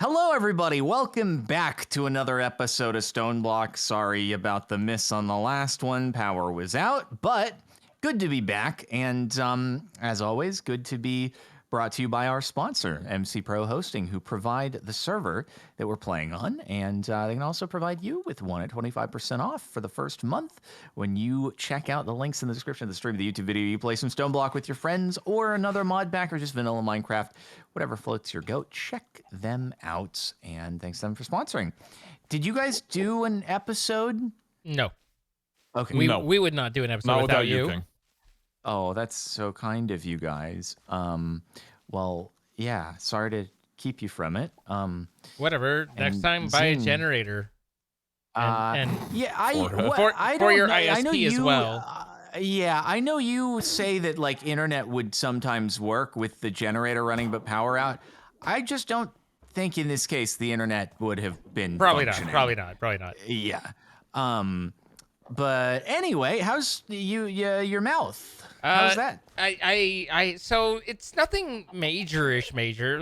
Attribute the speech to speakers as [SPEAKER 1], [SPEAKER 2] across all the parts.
[SPEAKER 1] Hello, everybody. Welcome back to another episode of Stoneblock. Sorry about the miss on the last one. Power was out, but good to be back. And as always, good to be brought to you by our sponsor, MC Pro Hosting, who provide the server that we're playing on. And they can also provide you with one at 25% off for the first month when you check out the links in the description of the stream, the YouTube video. You play some Stoneblock with your friends or another mod pack or just vanilla Minecraft. Whatever floats your goat, check them out. And thanks to them for sponsoring. Did you guys do an episode?
[SPEAKER 2] No.
[SPEAKER 1] Okay.
[SPEAKER 2] We would not do an episode without you.
[SPEAKER 3] King.
[SPEAKER 1] Oh, that's so kind of you guys. Well, yeah, sorry to keep you from it.
[SPEAKER 2] Whatever. Next time, buy a generator.
[SPEAKER 1] Yeah, I
[SPEAKER 2] for
[SPEAKER 1] don't
[SPEAKER 2] your
[SPEAKER 1] know. I know
[SPEAKER 2] ISP as
[SPEAKER 1] you,
[SPEAKER 2] well.
[SPEAKER 1] Yeah, I know you say that like internet would sometimes work with the generator running but power out. I just don't think in this case the internet would have been
[SPEAKER 2] Probably
[SPEAKER 1] functioning.
[SPEAKER 2] not.
[SPEAKER 1] Yeah. But anyway, how's your mouth? How's that?
[SPEAKER 2] So it's nothing major,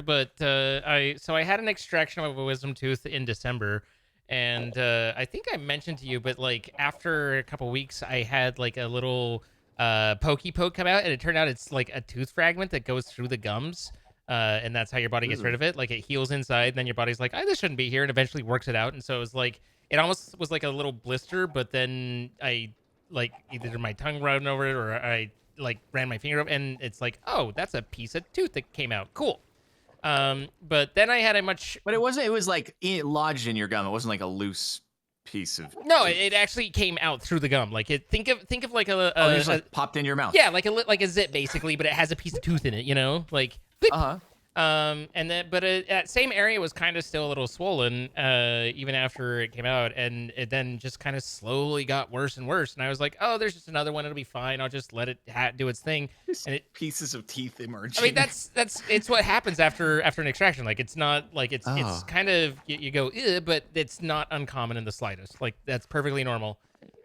[SPEAKER 2] but I had an extraction of a wisdom tooth in December. And I think I mentioned to you, but like after a couple weeks, I had like a little pokey poke come out, and it turned out it's like a tooth fragment that goes through the gums, and that's how your body gets rid of it. Like it heals inside, and then your body's like, this shouldn't be here, and eventually works it out. And so it was like, it almost was like a little blister, but then I like either my tongue ran over it or I like ran my finger up, and it's like, oh, that's a piece of tooth that came out. Cool. But then I had a much...
[SPEAKER 1] But it was like lodged in your gum. It wasn't like a loose piece of...
[SPEAKER 2] No, it actually came out through the gum. Like it, think of like
[SPEAKER 1] it just like popped in your mouth.
[SPEAKER 2] Yeah, like a zip basically, but it has a piece of tooth in it, you know? Like... And then, but that same area was kind of still a little swollen, even after it came out, and it then just kind of slowly got worse and worse. And I was like, oh, there's just another one; it'll be fine. I'll just let it do its thing. And it
[SPEAKER 1] pieces of teeth emerging.
[SPEAKER 2] I mean, it's what happens after an extraction. Like it's not like it's kind of you go, but it's not uncommon in the slightest. Like that's perfectly normal.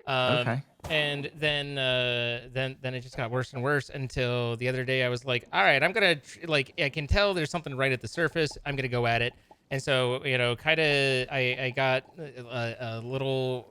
[SPEAKER 1] Okay.
[SPEAKER 2] And then it just got worse and worse until the other day I was like, all right, I'm gonna I can tell there's something right at the surface. I'm gonna go at it. And so kind of I got a little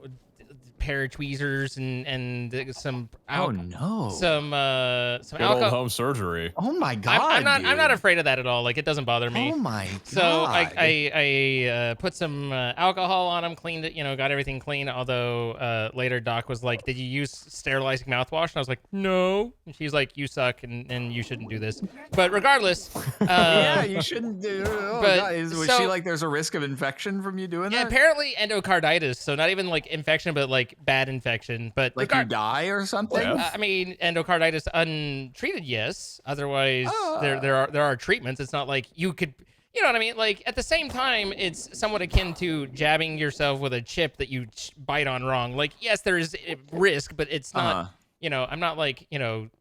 [SPEAKER 2] pair of tweezers and some some alcohol
[SPEAKER 3] home surgery.
[SPEAKER 1] Oh my god!
[SPEAKER 2] I'm not afraid of that at all. Like it doesn't bother me.
[SPEAKER 1] Oh my god!
[SPEAKER 2] So I put some alcohol on them, cleaned it, got everything clean. Although later Doc was like, "Did you use sterilizing mouthwash?" And I was like, "No." And she's like, "You suck, and you shouldn't do this." But regardless,
[SPEAKER 1] yeah, you shouldn't do. Oh, god. Was she like, "There's a risk of infection from you doing that"?
[SPEAKER 2] Yeah, apparently endocarditis. So not even like infection, but like bad infection. But
[SPEAKER 1] like you die or something.
[SPEAKER 2] I mean, endocarditis untreated, yes. Otherwise, there are treatments. It's not like you could, you know what I mean? Like at the same time, it's somewhat akin to jabbing yourself with a chip that you bite on wrong. Like yes, there is risk, but it's not. I'm not like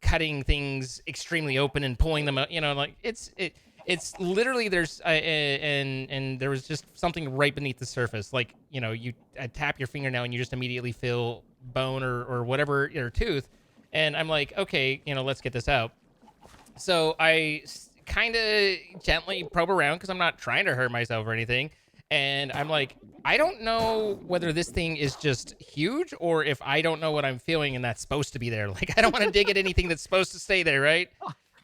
[SPEAKER 2] cutting things extremely open and pulling them out. Like it's literally there's and there was just something right beneath the surface. Like you tap your fingernail and you just immediately feel bone or whatever your tooth, and I'm like, okay, let's get this out. So I kind of gently probe around because I'm not trying to hurt myself or anything, and I'm like, I don't know whether this thing is just huge or if I don't know what I'm feeling and that's supposed to be there. Like I don't want to dig at anything that's supposed to stay there, right?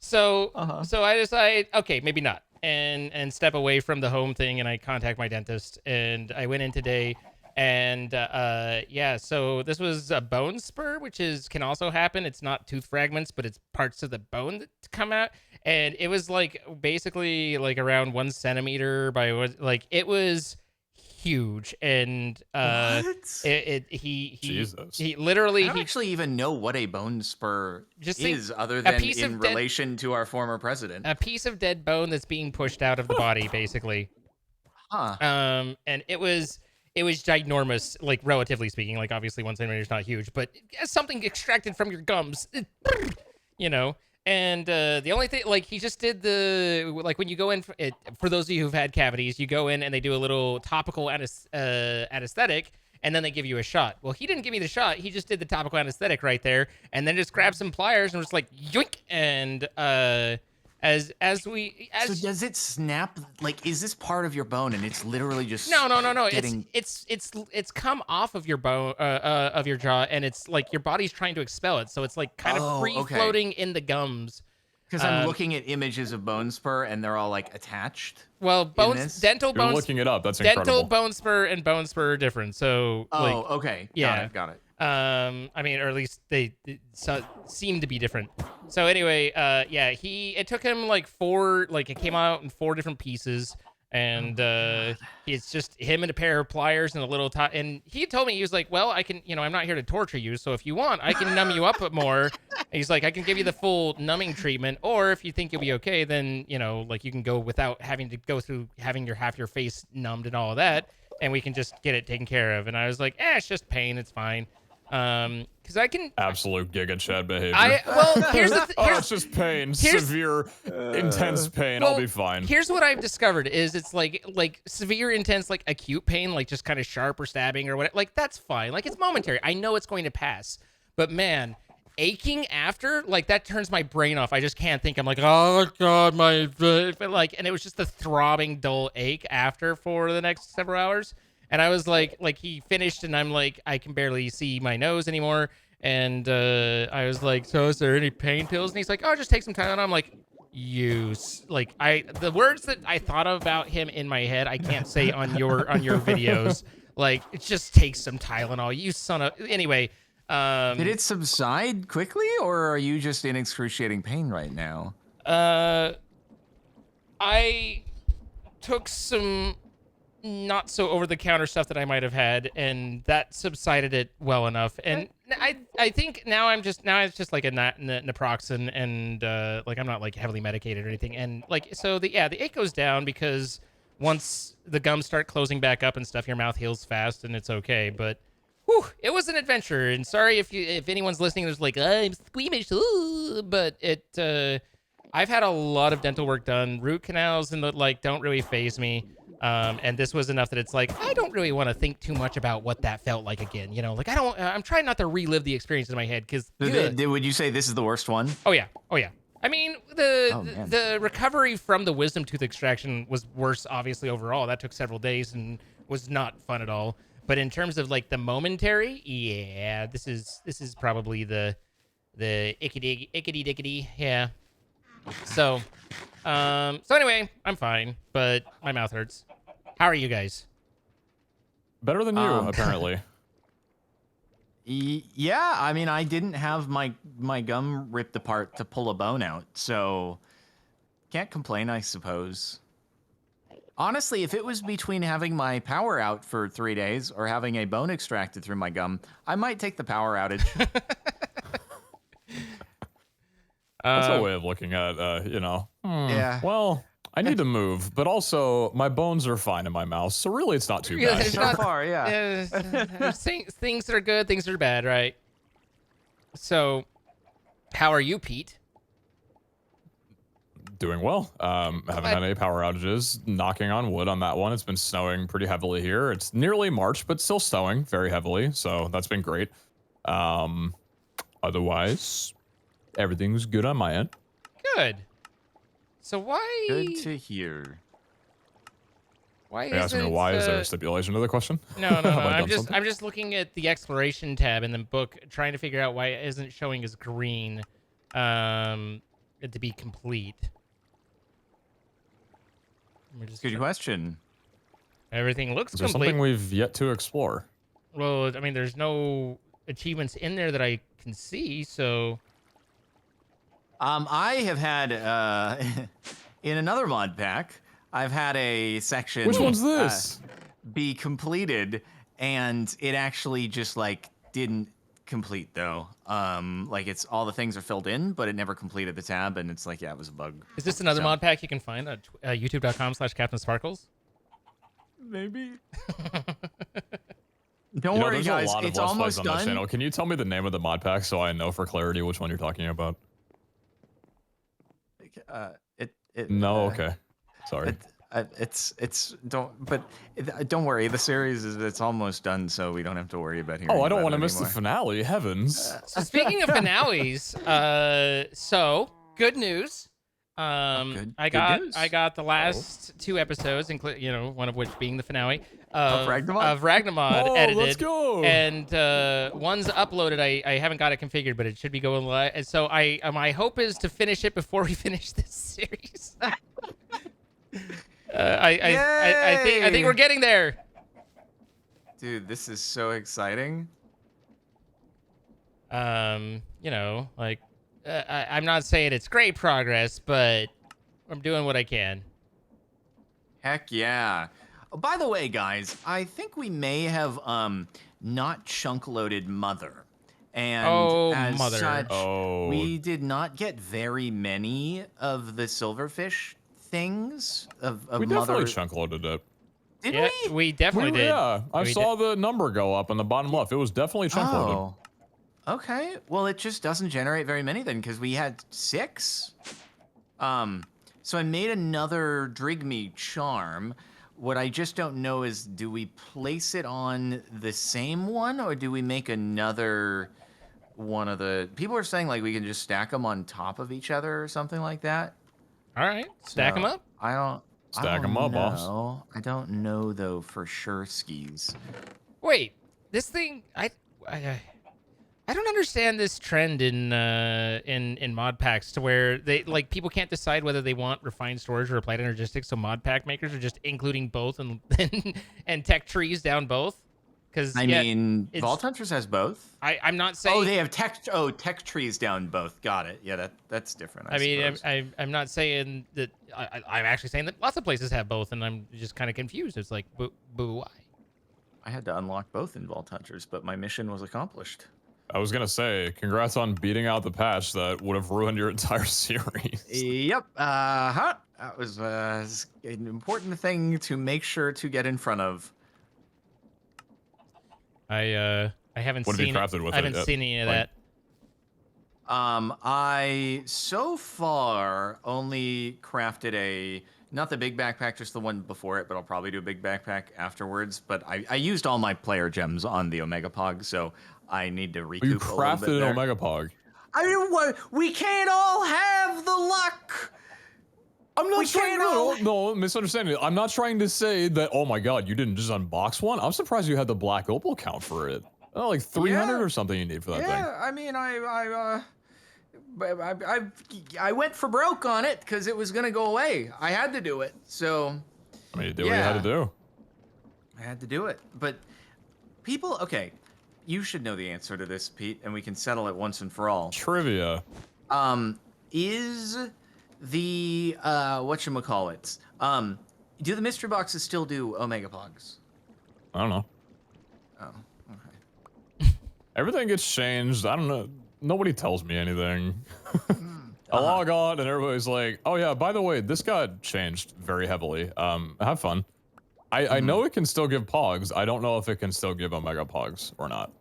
[SPEAKER 2] So I decide, okay, maybe not, and step away from the home thing, and I contact my dentist, and I went in today, and so this was a bone spur, which can also happen. It's not tooth fragments, but it's parts of the bone that come out, and it was like basically like around 1 centimeter by it was huge, and he literally
[SPEAKER 1] I don't actually even know what a bone spur is other than in relation to our former president.
[SPEAKER 2] A piece of dead bone that's being pushed out of the body, basically. And it was ginormous, like relatively speaking. Like obviously 1 centimeter is not huge, but something extracted from your gums, And the only thing, like, he just did when you go in, for those of you who've had cavities, you go in and they do a little topical anesthetic, and then they give you a shot. Well, he didn't give me the shot. He just did the topical anesthetic right there, and then just grabbed some pliers and was like, yoink, and
[SPEAKER 1] So does it snap? Like, is this part of your bone and it's literally just
[SPEAKER 2] no.
[SPEAKER 1] getting...
[SPEAKER 2] It's come off of your bone of your jaw, and it's like your body's trying to expel it, so it's like kind of free
[SPEAKER 1] okay.
[SPEAKER 2] floating in the gums.
[SPEAKER 1] Because I'm looking at images of bone spur and they're all like attached.
[SPEAKER 2] Well, dental
[SPEAKER 3] You're
[SPEAKER 2] bones.
[SPEAKER 3] looking it up. That's
[SPEAKER 2] dental
[SPEAKER 3] incredible.
[SPEAKER 2] bone spur and bone spur are different. So
[SPEAKER 1] okay.
[SPEAKER 2] yeah.
[SPEAKER 1] Got it.
[SPEAKER 2] I mean, or at least they seem to be different. So anyway, yeah, it took him like it came out in 4 different pieces, and it's just him and a pair of pliers and a little and he told me, he was like, well, I can, I'm not here to torture you, so if you want, I can numb you up more. And he's like, I can give you the full numbing treatment, or if you think you'll be okay, then, like you can go without having to go through having half your face numbed and all of that, and we can just get it taken care of. And I was like, it's just pain, it's fine. Because I can
[SPEAKER 3] absolute Giga Chad behavior.
[SPEAKER 2] Here's the
[SPEAKER 3] it's just pain, severe, intense pain. I'll be fine.
[SPEAKER 2] Here's what I've discovered is it's like severe, intense, like acute pain, like just kind of sharp or stabbing or whatever. Like that's fine. Like it's momentary. I know it's going to pass. But man, aching after, like that turns my brain off. I just can't think. I'm like, oh God, and it was just a throbbing, dull ache after for the next several hours. And I was like he finished, and I'm like, I can barely see my nose anymore. And I was like, so is there any pain pills? And he's like, oh, just take some Tylenol. I'm like, the words that I thought about him in my head, I can't say on your videos. Like, it just takes some Tylenol, you son of. Anyway.
[SPEAKER 1] Did it subside quickly, or are you just in excruciating pain right now?
[SPEAKER 2] I took some not so over-the-counter stuff that I might have had, and that subsided it well enough. And I think now it's just like a naproxen, and like I'm not like heavily medicated or anything. And like so the ache goes down because once the gums start closing back up and stuff, your mouth heals fast and it's okay. But whew, it was an adventure. And sorry if anyone's listening there's like, I'm squeamish, but I've had a lot of dental work done. Root canals and don't really faze me. And this was enough that it's like, I don't really want to think too much about what that felt like again. Like I'm trying not to relive the experience in my head because.
[SPEAKER 1] Would you say this is the worst one?
[SPEAKER 2] Oh yeah. I mean, the recovery from the wisdom tooth extraction was worse, obviously, overall. That took several days and was not fun at all. But in terms of like the momentary, yeah, this is probably the ickety dickety, yeah. So anyway, I'm fine, but my mouth hurts. How are you guys?
[SPEAKER 3] Better than you, apparently.
[SPEAKER 1] Yeah, I mean, I didn't have my gum ripped apart to pull a bone out, so can't complain, I suppose. Honestly, if it was between having my power out for 3 days or having a bone extracted through my gum, I might take the power outage.
[SPEAKER 3] That's a way of looking at it,
[SPEAKER 1] Yeah.
[SPEAKER 3] Well, I need to move, but also my bones are fine in my mouth, so really it's not too bad.
[SPEAKER 1] So far, yeah.
[SPEAKER 2] Things that are good, things that are bad, right? So, how are you, Pete?
[SPEAKER 3] Doing well. Haven't had any power outages. Knocking on wood on that one. It's been snowing pretty heavily here. It's nearly March, but still snowing very heavily, so that's been great. Otherwise, everything's good on my end.
[SPEAKER 2] Good. So why?
[SPEAKER 1] Good to hear.
[SPEAKER 2] Why
[SPEAKER 3] Are you asking me why? Is there a stipulation to the question?
[SPEAKER 2] No. I'm just looking at the exploration tab in the book, trying to figure out why it isn't showing as green, to be complete.
[SPEAKER 1] Good question.
[SPEAKER 2] Everything looks
[SPEAKER 3] Is there
[SPEAKER 2] complete.
[SPEAKER 3] something we've yet to explore?
[SPEAKER 2] Well, I mean, there's no achievements in there that I can see, so.
[SPEAKER 1] I have had in another mod pack, I've had a section.
[SPEAKER 3] Which one's this?
[SPEAKER 1] Be completed, and it actually just like didn't complete though. Like it's all the things are filled in, but it never completed the tab, and it's like, yeah, it was a bug.
[SPEAKER 2] Is this another mod pack you can find at youtube.com/CaptainSparklez?
[SPEAKER 1] Maybe. Don't worry, guys. It's almost
[SPEAKER 3] on
[SPEAKER 1] done.
[SPEAKER 3] That channel. Can you tell me the name of the mod pack so I know for clarity which one you're talking about? No, okay. Sorry.
[SPEAKER 1] Don't worry. The series it's almost done, so we don't have to worry about hearing.
[SPEAKER 3] Oh, I don't want to
[SPEAKER 1] about it
[SPEAKER 3] miss the
[SPEAKER 1] anymore.
[SPEAKER 3] finale. Heavens.
[SPEAKER 2] So speaking of finales, so good news.
[SPEAKER 1] Good.
[SPEAKER 2] I
[SPEAKER 1] Good
[SPEAKER 2] got
[SPEAKER 1] news.
[SPEAKER 2] the last 2 episodes, including one of which being the finale
[SPEAKER 1] Ragnarok?
[SPEAKER 2] of Ragnarok
[SPEAKER 3] Oh,
[SPEAKER 2] edited.
[SPEAKER 3] let's go.
[SPEAKER 2] And one's uploaded. I haven't got it configured, but it should be going live. And so my hope is to finish it before we finish this series. I think we're getting there.
[SPEAKER 1] Dude, this is so exciting.
[SPEAKER 2] Like I'm not saying it's great progress, but I'm doing what I can.
[SPEAKER 1] Heck yeah. Oh, by the way, guys, I think we may have not chunk loaded Mother. And
[SPEAKER 2] Oh,
[SPEAKER 1] as
[SPEAKER 2] Mother.
[SPEAKER 1] such,
[SPEAKER 3] Oh.
[SPEAKER 1] we did not get very many of the silverfish things of
[SPEAKER 3] We
[SPEAKER 1] Mother.
[SPEAKER 3] definitely chunk loaded it.
[SPEAKER 1] Did
[SPEAKER 2] Yeah,
[SPEAKER 1] we?
[SPEAKER 2] we definitely did.
[SPEAKER 3] Yeah, I
[SPEAKER 2] We
[SPEAKER 3] saw the number go up on the bottom left. It was definitely chunk loaded.
[SPEAKER 1] Oh. Okay. Well, it just doesn't generate very many then, because we had 6. So I made another Drigme charm. What I just don't know is, do we place it on the same one, or do we make another one of the... People are saying, like, we can just stack them on top of each other or something like that.
[SPEAKER 2] All right, stack them
[SPEAKER 1] So,
[SPEAKER 2] up.
[SPEAKER 3] Stack 'em up, boss.
[SPEAKER 1] I don't know, though, for sure, skis.
[SPEAKER 2] Wait, this thing, I don't understand this trend in mod packs to where they like people can't decide whether they want refined storage or applied energistics, so mod pack makers are just including both and and tech trees down both. Because
[SPEAKER 1] I mean, Vault Hunters has both.
[SPEAKER 2] I'm not saying.
[SPEAKER 1] Oh, they have tech trees down both. Got it. Yeah, that's different. I
[SPEAKER 2] mean,
[SPEAKER 1] suppose.
[SPEAKER 2] I'm not saying that. I'm actually saying that lots of places have both, and I'm just kind of confused. It's like, boo, why?
[SPEAKER 1] I had to unlock both in Vault Hunters, but my mission was accomplished.
[SPEAKER 3] I was gonna say, congrats on beating out the patch that would have ruined your entire series.
[SPEAKER 1] Yep. That was an important thing to make sure to get in front of.
[SPEAKER 2] I haven't
[SPEAKER 3] What have you
[SPEAKER 2] seen.
[SPEAKER 3] crafted with
[SPEAKER 2] I
[SPEAKER 3] it
[SPEAKER 2] haven't
[SPEAKER 3] yet?
[SPEAKER 2] seen any of
[SPEAKER 3] Like-
[SPEAKER 2] that.
[SPEAKER 1] I so far only crafted not the big backpack, just the one before it, but I'll probably do a big backpack afterwards. But I used all my player gems on the Omega Pog, so I need to recoup
[SPEAKER 3] You
[SPEAKER 1] a little bit
[SPEAKER 3] crafted an
[SPEAKER 1] there.
[SPEAKER 3] Omega Pog.
[SPEAKER 1] I mean, we can't all have the luck.
[SPEAKER 3] I'm not
[SPEAKER 1] We
[SPEAKER 3] trying
[SPEAKER 1] can't
[SPEAKER 3] to, no, misunderstanding. I'm not trying to say that, oh my god, you didn't just unbox one. I'm surprised you had the black opal count for it. Oh, like 300
[SPEAKER 1] Yeah.
[SPEAKER 3] or something you need for that thing.
[SPEAKER 1] Yeah, I mean, I went for broke on it because it was gonna go away. I had to do it, so
[SPEAKER 3] I mean, you did what you had to do.
[SPEAKER 1] I had to do it. But people, okay, you should know the answer to this, Pete, and we can settle it once and for all.
[SPEAKER 3] Trivia.
[SPEAKER 1] Is the whatchamacallit, do the mystery boxes still do Omega Pogs?
[SPEAKER 3] I don't know.
[SPEAKER 1] Oh, okay.
[SPEAKER 3] Everything gets changed. I don't know. Nobody tells me anything. I log on and everybody's like, oh yeah, by the way, this got changed very heavily. Have fun. I know it can still give Pogs. I don't know if it can still give Omega Pogs or not.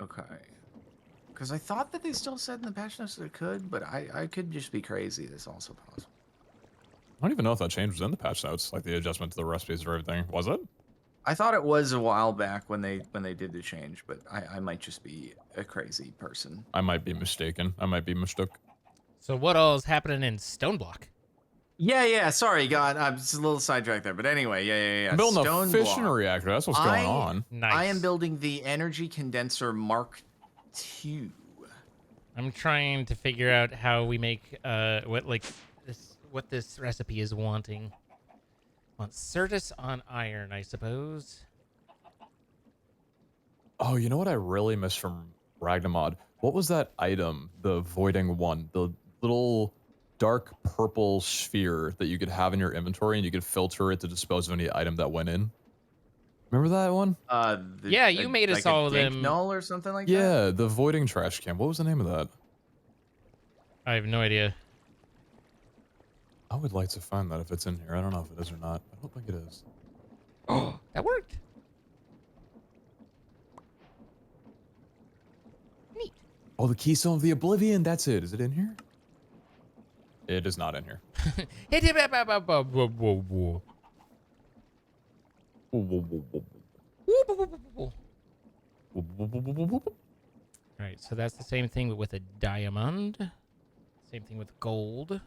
[SPEAKER 1] Okay. Because I thought that they still said in the patch notes that it could, but I could just be crazy. That's also possible.
[SPEAKER 3] I don't even know if that change was in the patch notes, like the adjustment to the recipes or everything. Was it?
[SPEAKER 1] I thought it was a while back when they did the change, but I might just be a crazy person.
[SPEAKER 3] I might be mistaken. I might be mistook.
[SPEAKER 2] So what all is happening in Stoneblock?
[SPEAKER 1] Yeah. Sorry, God, I'm just a little sidetracked there. But anyway, yeah.
[SPEAKER 3] I'm building a
[SPEAKER 1] Stoneblock.
[SPEAKER 3] fission reactor. That's what's going on.
[SPEAKER 2] Nice.
[SPEAKER 1] I am building the energy condenser Mark II.
[SPEAKER 2] I'm trying to figure out how we make what this recipe is wanting. Want Certus on iron, I suppose.
[SPEAKER 3] Oh, you know what I really miss from Ragnamod? What was that item, the voiding one? The little dark purple sphere that you could have in your inventory and you could filter it to dispose of any item that went in. Remember that one?
[SPEAKER 2] Yeah, you made us
[SPEAKER 1] like
[SPEAKER 2] all
[SPEAKER 1] a
[SPEAKER 2] of
[SPEAKER 1] dank
[SPEAKER 2] them.
[SPEAKER 1] null or something like that?
[SPEAKER 3] Yeah, the voiding trash can. What was the name of that?
[SPEAKER 2] I have no idea.
[SPEAKER 3] I would like to find that if it's in here. I don't know if it is or not. I don't think it is.
[SPEAKER 2] Oh, that worked. Neat.
[SPEAKER 3] Oh, the Keystone of the Oblivion. That's it. Is it in here? It is not in here.
[SPEAKER 2] All right, so that's the same thing but with a diamond. Same thing with gold.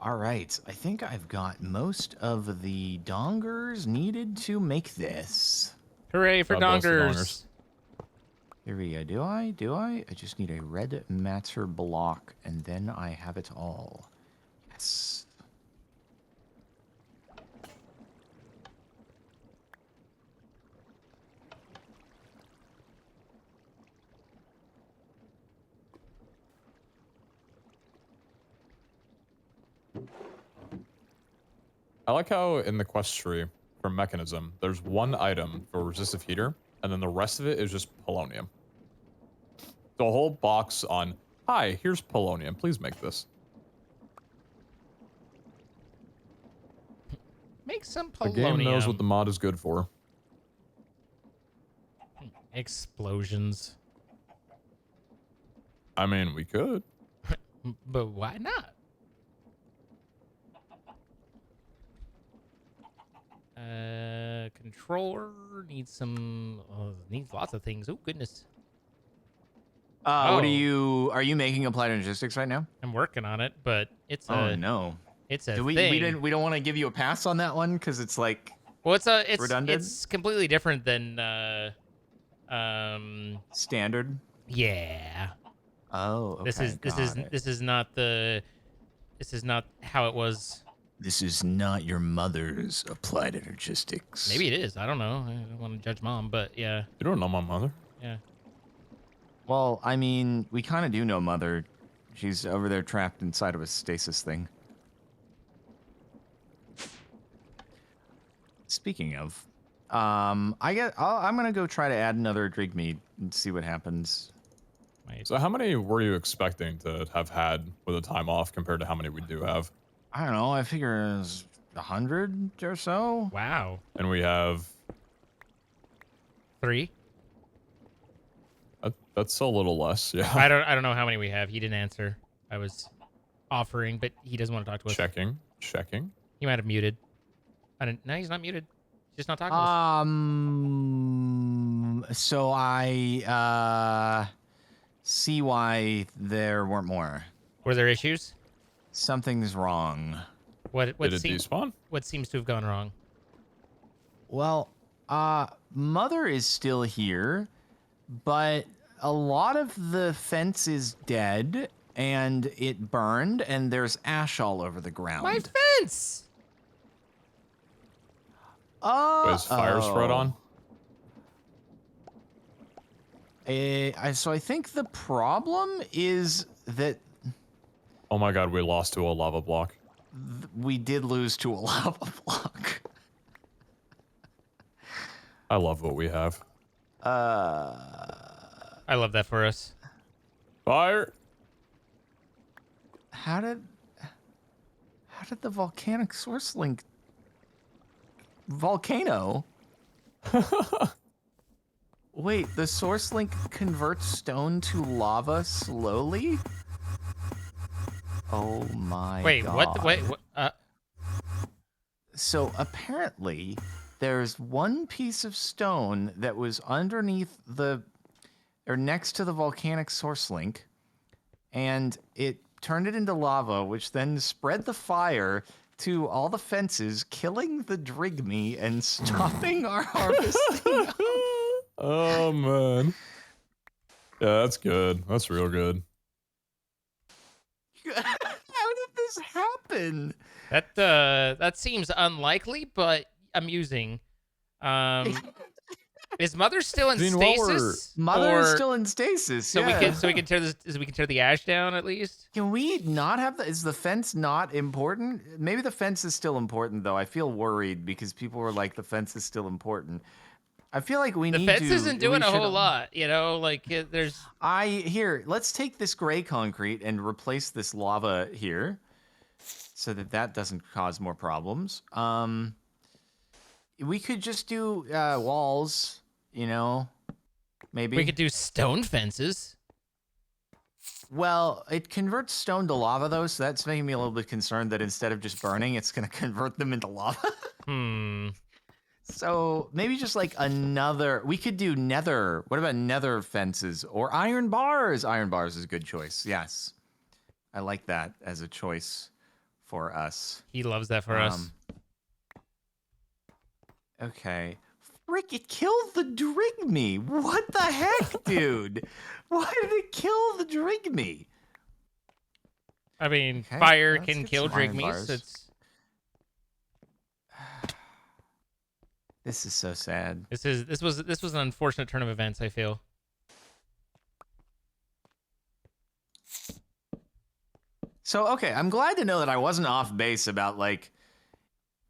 [SPEAKER 1] All right, I think I've got most of the dongers needed to make this.
[SPEAKER 2] Hooray for
[SPEAKER 3] God bless the
[SPEAKER 2] dongers.
[SPEAKER 1] Here we go. Do I? Do I? I just need a red matter block, and then I have it all. Yes.
[SPEAKER 3] I like how in the quest tree for mechanism, there's one item for resistive heater, and then the rest of it is just polonium. The whole box on, hi, here's polonium. Please make this.
[SPEAKER 2] Make some
[SPEAKER 3] The
[SPEAKER 2] polonium.
[SPEAKER 3] game knows what the mod is good for.
[SPEAKER 2] Explosions.
[SPEAKER 3] I mean, we could.
[SPEAKER 2] But why not? Controller needs some. Oh, needs lots of things. Oh goodness.
[SPEAKER 1] What
[SPEAKER 2] Oh.
[SPEAKER 1] are you making applied logistics right now?
[SPEAKER 2] I'm working on it, but it's a.
[SPEAKER 1] Oh no.
[SPEAKER 2] It's a
[SPEAKER 1] Do we
[SPEAKER 2] thing.
[SPEAKER 1] we don't want to give you a pass on that one because it's like
[SPEAKER 2] Well, it's
[SPEAKER 1] redundant?
[SPEAKER 2] It's completely different than
[SPEAKER 1] standard.
[SPEAKER 2] Yeah.
[SPEAKER 1] Oh, okay.
[SPEAKER 2] This is not how it was.
[SPEAKER 1] This is not your mother's applied energistics.
[SPEAKER 2] Maybe it is. I don't know. I don't want to judge mom, but yeah.
[SPEAKER 3] You don't know my mother.
[SPEAKER 2] Yeah.
[SPEAKER 1] Well, I mean, we kind of do know mother. She's over there trapped inside of a stasis thing. Speaking of, I'm gonna go try to add another drink meat and see what happens.
[SPEAKER 3] So how many were you expecting to have had with a time off compared to how many we do have?
[SPEAKER 1] I don't know. I figure it's 100 or so.
[SPEAKER 2] Wow.
[SPEAKER 3] And we have
[SPEAKER 2] 3.
[SPEAKER 3] that's a little less. Yeah.
[SPEAKER 2] I don't know how many we have. He didn't answer. I was offering, but he doesn't want to talk to us.
[SPEAKER 3] Checking.
[SPEAKER 2] He might have muted. I didn't. No, he's not muted. He's just not talking to us.
[SPEAKER 1] So I see why there weren't more.
[SPEAKER 2] Were there issues?
[SPEAKER 1] Something's wrong.
[SPEAKER 3] Did it despawn?
[SPEAKER 2] What seems to have gone wrong?
[SPEAKER 1] Well, Mother is still here, but a lot of the fence is dead, and it burned, and there's ash all over the ground.
[SPEAKER 2] My fence!
[SPEAKER 3] Is fire spread on?
[SPEAKER 1] So I think the problem is that
[SPEAKER 3] Oh my god, we lost to a lava block.
[SPEAKER 1] we did lose to a lava block.
[SPEAKER 3] I love what we have.
[SPEAKER 2] I love that for us.
[SPEAKER 3] Fire!
[SPEAKER 1] How did the volcanic source link volcano? Wait, the source link converts stone to lava slowly? Oh my
[SPEAKER 2] Wait,
[SPEAKER 1] god.
[SPEAKER 2] what? Wait, what?
[SPEAKER 1] So apparently, there's one piece of stone that was underneath or next to the volcanic source link, and it turned it into lava, which then spread the fire to all the fences, killing the drigme and stopping our harvesting.
[SPEAKER 3] Oh man. Yeah, that's good. That's real good.
[SPEAKER 1] How did this happen?
[SPEAKER 2] That seems unlikely, but amusing. Is Mother still in stasis?
[SPEAKER 1] Mother is still in stasis.
[SPEAKER 2] So
[SPEAKER 1] yeah.
[SPEAKER 2] we can tear this. We can tear the ash down at least.
[SPEAKER 1] Can we not have is the fence not important? Maybe the fence is still important though. I feel worried because people were like, the fence is still important. I feel like
[SPEAKER 2] the fence isn't doing a whole lot, you know. Like there's.
[SPEAKER 1] Let's take this gray concrete and replace this lava here, so that doesn't cause more problems. We could just do walls, you know. Maybe
[SPEAKER 2] We could do stone fences.
[SPEAKER 1] Well, it converts stone to lava though, so that's making me a little bit concerned that instead of just burning, it's gonna convert them into lava. So maybe just like we could do nether. What about nether fences or iron bars? Iron bars is a good choice. Yes. I like that as a choice for us.
[SPEAKER 2] He loves that for us.
[SPEAKER 1] Okay. Frick, it killed the Drigme. What the heck, dude? Why did it kill the Drigme?
[SPEAKER 2] I mean,
[SPEAKER 1] Okay,
[SPEAKER 2] fire
[SPEAKER 1] let's
[SPEAKER 2] can
[SPEAKER 1] get
[SPEAKER 2] kill
[SPEAKER 1] some iron
[SPEAKER 2] Drigmes.
[SPEAKER 1] bars.
[SPEAKER 2] It's
[SPEAKER 1] This is so sad.
[SPEAKER 2] this was an unfortunate turn of events, I feel.
[SPEAKER 1] So, okay, I'm glad to know that I wasn't off base about, like,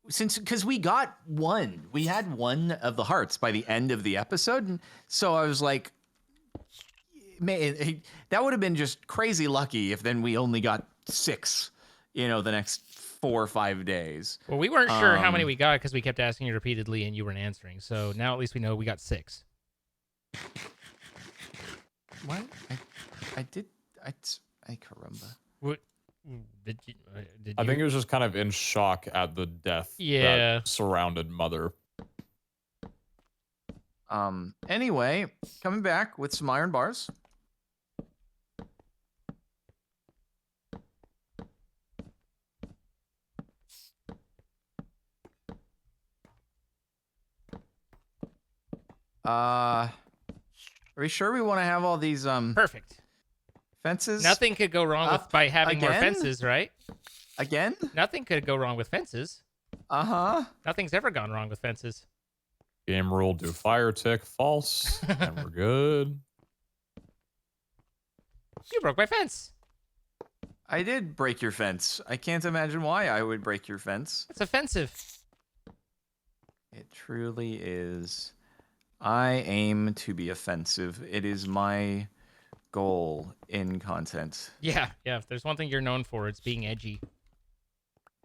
[SPEAKER 1] because we got one. We had one of the hearts by the end of the episode. And so I was like, man, that would have been just crazy lucky if then we only got 6, the next 4 or 5 days.
[SPEAKER 2] Well, we weren't sure how many we got because we kept asking you repeatedly and you weren't answering. So now at least we know we got 6.
[SPEAKER 1] What? I did. I caramba.
[SPEAKER 2] What? Did
[SPEAKER 3] I
[SPEAKER 2] you?
[SPEAKER 3] think he was just kind of in shock at the death that surrounded Mother.
[SPEAKER 1] Anyway, coming back with some iron bars. Are we sure we want to have all these
[SPEAKER 2] Perfect.
[SPEAKER 1] fences?
[SPEAKER 2] Nothing could go wrong by having more fences, right?
[SPEAKER 1] Again?
[SPEAKER 2] Nothing could go wrong with fences.
[SPEAKER 1] Uh-huh.
[SPEAKER 2] Nothing's ever gone wrong with fences.
[SPEAKER 3] Game rule, do fire tick, false, and we're good.
[SPEAKER 2] You broke my fence.
[SPEAKER 1] I did break your fence. I can't imagine why I would break your fence.
[SPEAKER 2] It's offensive.
[SPEAKER 1] It truly is. I aim to be offensive. It is my goal in content.
[SPEAKER 2] Yeah. If there's one thing you're known for, it's being edgy.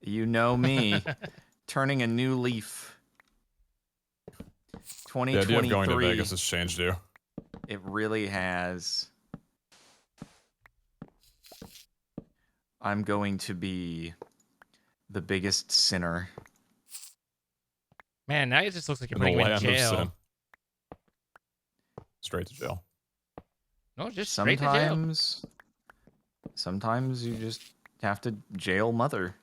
[SPEAKER 1] You know me. Turning a new leaf. 2023.
[SPEAKER 3] The idea of going to Vegas has changed you.
[SPEAKER 1] It really has. I'm going to be the biggest sinner.
[SPEAKER 2] Man, now it just looks like you're
[SPEAKER 3] In the
[SPEAKER 2] putting him in
[SPEAKER 3] land of
[SPEAKER 2] jail.
[SPEAKER 3] sin. Straight to jail.
[SPEAKER 2] No, just straight to jail.
[SPEAKER 1] Sometimes you just have to jail Mother.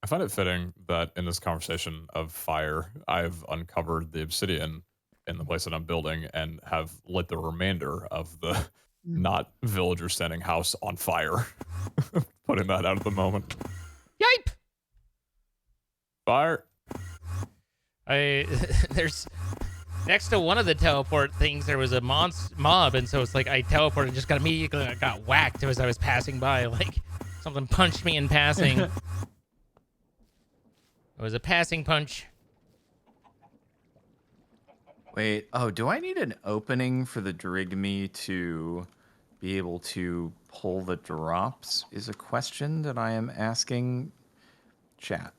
[SPEAKER 3] I find it fitting that in this conversation of fire, I've uncovered the obsidian in the place that I'm building and have lit the remainder of the not villager standing house on fire. Putting that out at the moment.
[SPEAKER 2] Yipe!
[SPEAKER 3] Fire.
[SPEAKER 2] There's next to one of the teleport things, there was a mob, and so it's like I teleported and just immediately got whacked as I was passing by. Like something punched me in passing. It was a passing punch.
[SPEAKER 1] Wait, do I need an opening for the Drigme to be able to pull the drops? Is a question that I am asking chat.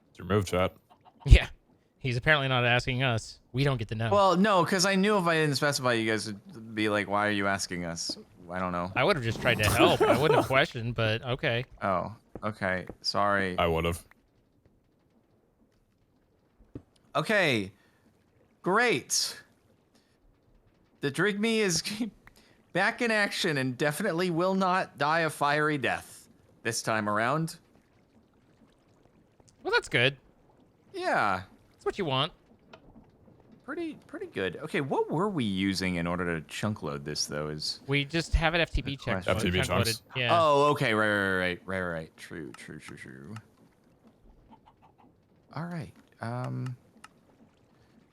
[SPEAKER 3] It's your move, chat.
[SPEAKER 2] Yeah. He's apparently not asking us. We don't get to know.
[SPEAKER 1] Well, no, because I knew if I didn't specify, you guys would be like, why are you asking us? I don't know.
[SPEAKER 2] I would have just tried to help. I wouldn't have questioned, but okay.
[SPEAKER 1] Oh, okay. Sorry.
[SPEAKER 3] I would have.
[SPEAKER 1] Okay. Great. The Drigme is back in action and definitely will not die a fiery death this time around.
[SPEAKER 2] Well, that's good.
[SPEAKER 1] Yeah.
[SPEAKER 2] That's what you want.
[SPEAKER 1] Pretty good. Okay, what were we using in order to chunk load this though?
[SPEAKER 2] We just have it FTB checked.
[SPEAKER 3] FTB chunks.
[SPEAKER 2] Yeah.
[SPEAKER 1] Oh, okay. Right. True. All right.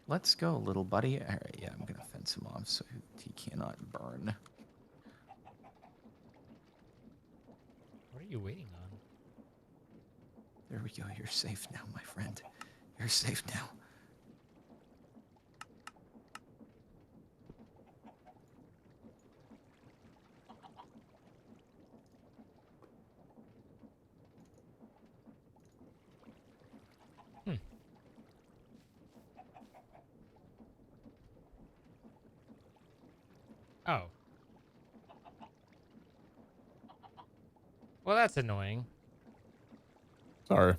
[SPEAKER 1] Let's go, little buddy. All right, yeah, I'm gonna fence him off so he cannot burn.
[SPEAKER 2] What are you waiting on?
[SPEAKER 1] There we go. You're safe now, my friend. You're safe now.
[SPEAKER 2] Oh. Well, that's annoying.
[SPEAKER 3] Sorry.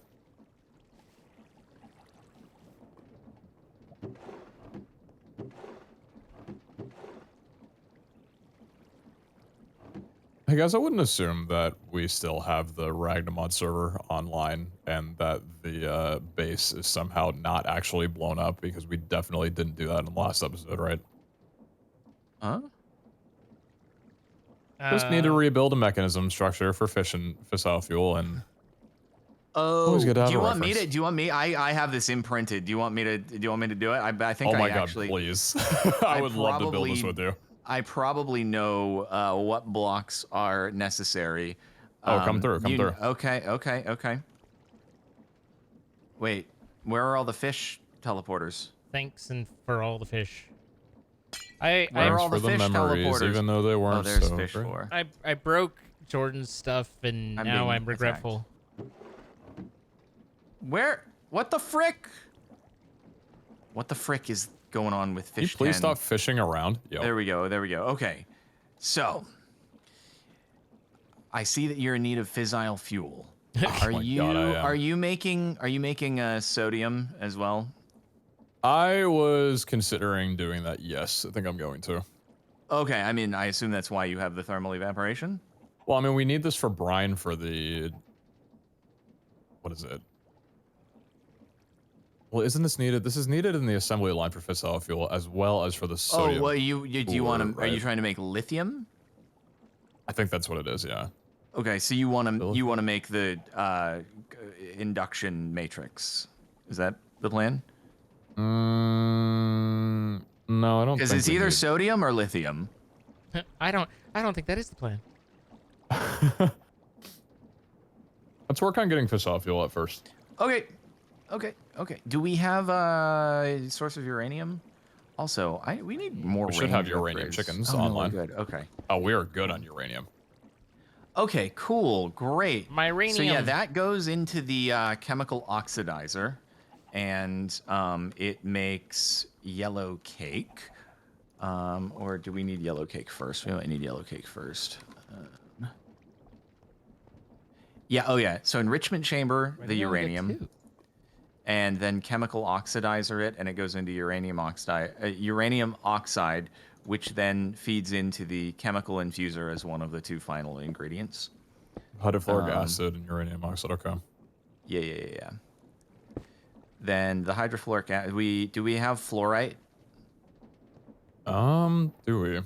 [SPEAKER 3] Hey guys, I wouldn't assume that we still have the Ragnamod server online and that the base is somehow not actually blown up, because we definitely didn't do that in the last episode, right?
[SPEAKER 1] Huh?
[SPEAKER 3] Just need to rebuild a mechanism structure for fish and fissile fuel, and always
[SPEAKER 1] Oh,
[SPEAKER 3] good to have
[SPEAKER 1] do you
[SPEAKER 3] a
[SPEAKER 1] want me
[SPEAKER 3] reference.
[SPEAKER 1] to? Do you want me? I have this imprinted. Do you want me to? Do you want me to do it? I think
[SPEAKER 3] Oh my
[SPEAKER 1] I
[SPEAKER 3] god,
[SPEAKER 1] actually.
[SPEAKER 3] please. I would love to build this with you.
[SPEAKER 1] I probably know what blocks are necessary.
[SPEAKER 3] Oh, come through, come through.
[SPEAKER 1] Okay. Wait, where are all the fish teleporters?
[SPEAKER 2] Thanks and for all the fish.
[SPEAKER 1] Where are
[SPEAKER 3] Thanks
[SPEAKER 1] all
[SPEAKER 3] for
[SPEAKER 1] the
[SPEAKER 3] the
[SPEAKER 1] fish
[SPEAKER 3] memories,
[SPEAKER 1] teleporters?
[SPEAKER 3] even though they
[SPEAKER 1] Oh,
[SPEAKER 3] weren't
[SPEAKER 1] there's
[SPEAKER 3] so
[SPEAKER 1] fish
[SPEAKER 3] great.
[SPEAKER 1] four.
[SPEAKER 2] I broke Jordan's stuff and
[SPEAKER 1] I'm
[SPEAKER 2] now
[SPEAKER 1] being
[SPEAKER 2] I'm regretful.
[SPEAKER 1] Where? What the frick? What the frick is going on with
[SPEAKER 3] Can you
[SPEAKER 1] fish?
[SPEAKER 3] please
[SPEAKER 1] 10?
[SPEAKER 3] stop fishing around? Yo.
[SPEAKER 1] There we go. Okay. So, I see that you're in need of fissile fuel. Are
[SPEAKER 3] my God, I am.
[SPEAKER 1] are you making sodium as well?
[SPEAKER 3] I was considering doing that, yes. I think I'm going to.
[SPEAKER 1] Okay, I mean, I assume that's why you have the thermal evaporation?
[SPEAKER 3] Well, I mean, we need this for brine for the... What is it? Well, isn't this needed? This is needed in the assembly line for fissile fuel, as well as for the sodium.
[SPEAKER 1] Oh, well, do you want to?
[SPEAKER 3] Right?
[SPEAKER 1] Are you trying to make lithium?
[SPEAKER 3] I think that's what it is, yeah.
[SPEAKER 1] Okay, so you want to make the induction matrix? Is that the plan?
[SPEAKER 3] No, I don't think
[SPEAKER 1] Because it's
[SPEAKER 3] we
[SPEAKER 1] either
[SPEAKER 3] need...
[SPEAKER 1] sodium or lithium.
[SPEAKER 2] I don't think that is the plan.
[SPEAKER 3] Let's work on getting fissile fuel at first.
[SPEAKER 1] Okay. Do we have a source of uranium? Also, we need more.
[SPEAKER 3] We should have
[SPEAKER 1] range
[SPEAKER 3] uranium
[SPEAKER 1] upgrades.
[SPEAKER 3] chickens
[SPEAKER 1] Oh, no, we're
[SPEAKER 3] online.
[SPEAKER 1] good. Okay.
[SPEAKER 3] Oh, we are good on uranium.
[SPEAKER 1] Okay, cool, great.
[SPEAKER 2] My
[SPEAKER 1] So yeah,
[SPEAKER 2] uranium.
[SPEAKER 1] that goes into the chemical oxidizer, and it makes yellow cake. Or do we need yellow cake first? We might need yellow cake first. Yeah. Oh yeah. So enrichment chamber, the uranium. And then chemical oxidizer it, and it goes into uranium oxide, which then feeds into the chemical infuser as one of the two final ingredients.
[SPEAKER 3] Hydrofluoric acid and uranium oxide, okay.
[SPEAKER 1] Yeah. Then the hydrofluoric acid, do we have fluorite?
[SPEAKER 3] Do we?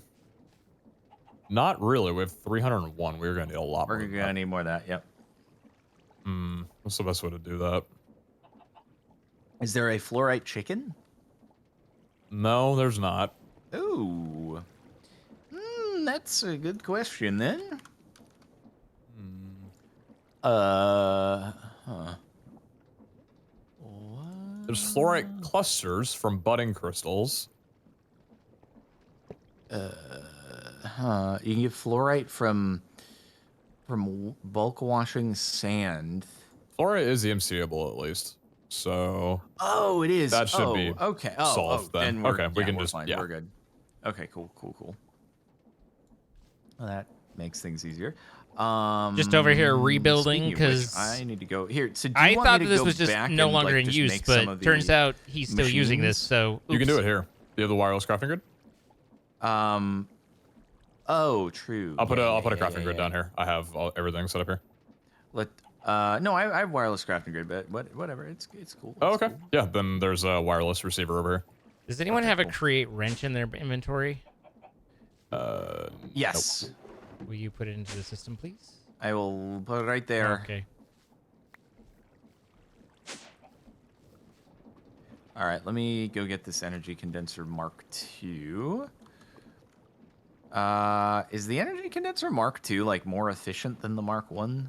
[SPEAKER 3] Not really. We have 301. We're gonna need a lot more.
[SPEAKER 1] We're gonna need more of that, yep.
[SPEAKER 3] What's the best way to do that?
[SPEAKER 1] Is there a fluorite chicken?
[SPEAKER 3] No, there's not.
[SPEAKER 1] Ooh. That's a good question then. Huh. What?
[SPEAKER 3] There's fluorite clusters from budding crystals.
[SPEAKER 1] Huh. You can get fluorite from bulk washing sand.
[SPEAKER 3] Fluorite is EMCable at least. So
[SPEAKER 1] Oh, it is.
[SPEAKER 3] that should be
[SPEAKER 1] okay.
[SPEAKER 3] solved then.
[SPEAKER 1] We're,
[SPEAKER 3] Okay, we can
[SPEAKER 1] we're
[SPEAKER 3] just
[SPEAKER 1] fine.
[SPEAKER 3] yeah.
[SPEAKER 1] We're good. Okay, cool. Well, that makes things easier.
[SPEAKER 2] Just over here rebuilding
[SPEAKER 1] speaking of which,
[SPEAKER 2] because
[SPEAKER 1] I need to go here. So do
[SPEAKER 2] I
[SPEAKER 1] you want
[SPEAKER 2] thought
[SPEAKER 1] me
[SPEAKER 2] that
[SPEAKER 1] to
[SPEAKER 2] this
[SPEAKER 1] go
[SPEAKER 2] was just
[SPEAKER 1] back
[SPEAKER 2] no
[SPEAKER 1] and,
[SPEAKER 2] longer
[SPEAKER 1] like,
[SPEAKER 2] in
[SPEAKER 1] just
[SPEAKER 2] use,
[SPEAKER 1] make some
[SPEAKER 2] but
[SPEAKER 1] of the
[SPEAKER 2] turns out he's still using this.
[SPEAKER 1] machines?
[SPEAKER 2] So
[SPEAKER 3] You can do
[SPEAKER 2] oops.
[SPEAKER 3] it here. Do you have the wireless crafting grid?
[SPEAKER 1] Oh, true.
[SPEAKER 3] I'll put a crafting grid down here. I have everything set up here.
[SPEAKER 1] No, I have wireless crafting grid, but whatever. It's cool.
[SPEAKER 3] Oh,
[SPEAKER 1] It's
[SPEAKER 3] okay.
[SPEAKER 1] cool.
[SPEAKER 3] Yeah, then there's a wireless receiver over here.
[SPEAKER 2] Does anyone
[SPEAKER 1] Okay,
[SPEAKER 2] have a
[SPEAKER 1] cool.
[SPEAKER 2] create wrench in their inventory?
[SPEAKER 1] Yes.
[SPEAKER 3] Nope.
[SPEAKER 2] Will you put it into the system, please?
[SPEAKER 1] I will put it right there.
[SPEAKER 2] Okay.
[SPEAKER 1] All right, let me go get this energy condenser Mark II. Is the energy condenser Mark II like more efficient than the Mark I?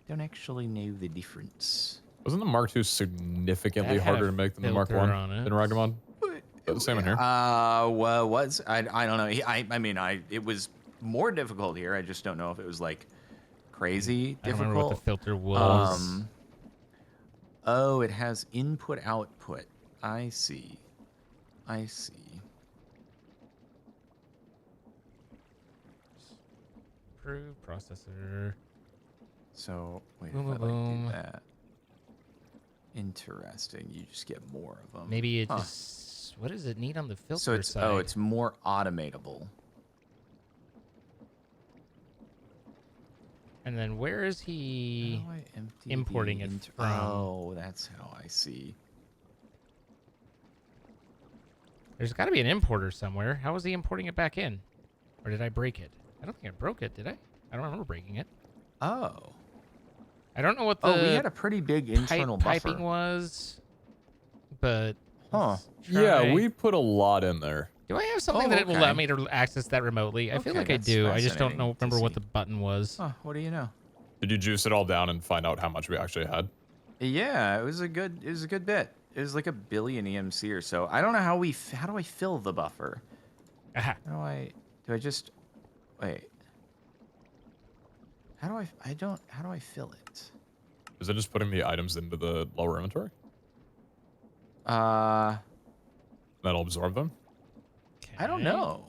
[SPEAKER 1] Don't actually know the difference.
[SPEAKER 3] Wasn't the Mark II significantly
[SPEAKER 2] That had
[SPEAKER 3] harder
[SPEAKER 2] a
[SPEAKER 3] to make than the Mark
[SPEAKER 2] filter
[SPEAKER 3] I
[SPEAKER 2] on it.
[SPEAKER 3] in Ragnamod? Is that the same in here?
[SPEAKER 1] Was I don't know. It was more difficult here. I just don't know if it was like crazy
[SPEAKER 2] I don't
[SPEAKER 1] difficult.
[SPEAKER 2] remember what the filter was.
[SPEAKER 1] Oh, it has input output. I see.
[SPEAKER 2] Improve processor.
[SPEAKER 1] So wait,
[SPEAKER 2] Boom,
[SPEAKER 1] if I
[SPEAKER 2] boom,
[SPEAKER 1] like
[SPEAKER 2] boom.
[SPEAKER 1] do that. Interesting. You just get more of them.
[SPEAKER 2] Maybe it just. What does it need on the filter
[SPEAKER 1] So it's
[SPEAKER 2] side?
[SPEAKER 1] it's more automatable.
[SPEAKER 2] And then where is he
[SPEAKER 1] How do I empty
[SPEAKER 2] importing
[SPEAKER 1] the
[SPEAKER 2] it
[SPEAKER 1] int-
[SPEAKER 2] from?
[SPEAKER 1] Oh, that's how I see.
[SPEAKER 2] There's got to be an importer somewhere. How is he importing it back in? Or did I break it? I don't think I broke it, did I? I don't remember breaking it.
[SPEAKER 1] Oh.
[SPEAKER 2] I don't know what
[SPEAKER 1] Oh, we
[SPEAKER 2] the
[SPEAKER 1] had a pretty big internal
[SPEAKER 2] piping
[SPEAKER 1] buffer.
[SPEAKER 2] was, but
[SPEAKER 1] Huh.
[SPEAKER 2] let's
[SPEAKER 3] Yeah,
[SPEAKER 2] try.
[SPEAKER 3] we put a lot in there.
[SPEAKER 2] Do I have something
[SPEAKER 1] Oh,
[SPEAKER 2] that it will allow
[SPEAKER 1] okay.
[SPEAKER 2] me to access that remotely? I feel
[SPEAKER 1] Okay,
[SPEAKER 2] like I
[SPEAKER 1] that's
[SPEAKER 2] do. I just don't
[SPEAKER 1] fascinating
[SPEAKER 2] know.
[SPEAKER 1] to
[SPEAKER 2] Remember what
[SPEAKER 1] see.
[SPEAKER 2] the button was.
[SPEAKER 1] Huh, what do you know?
[SPEAKER 3] Did you juice it all down and find out how much we actually had?
[SPEAKER 1] Yeah, it was a good bit. It was like 1 billion EMC or so. I don't know how do I fill the buffer?
[SPEAKER 2] Aha.
[SPEAKER 1] Do I just wait. How do I fill it?
[SPEAKER 3] Is it just putting the items into the lower inventory? That'll absorb them?
[SPEAKER 1] I don't
[SPEAKER 2] Okay.
[SPEAKER 1] know.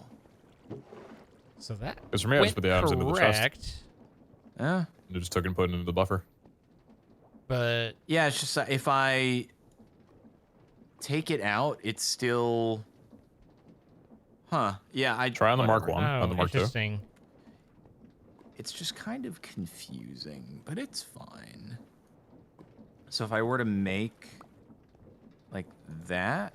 [SPEAKER 2] So that
[SPEAKER 3] Because for me, I just
[SPEAKER 2] went
[SPEAKER 3] put the items into the chest.
[SPEAKER 2] correct,
[SPEAKER 3] And it just took and put it into the buffer.
[SPEAKER 2] but
[SPEAKER 1] Yeah, it's just if I take it out, it's still. Huh? Yeah,
[SPEAKER 3] Try on the Mark
[SPEAKER 1] whatever.
[SPEAKER 3] 1, on
[SPEAKER 2] oh,
[SPEAKER 3] the Mark 2.
[SPEAKER 2] interesting.
[SPEAKER 1] It's just kind of confusing, but it's fine. So if I were to make like that,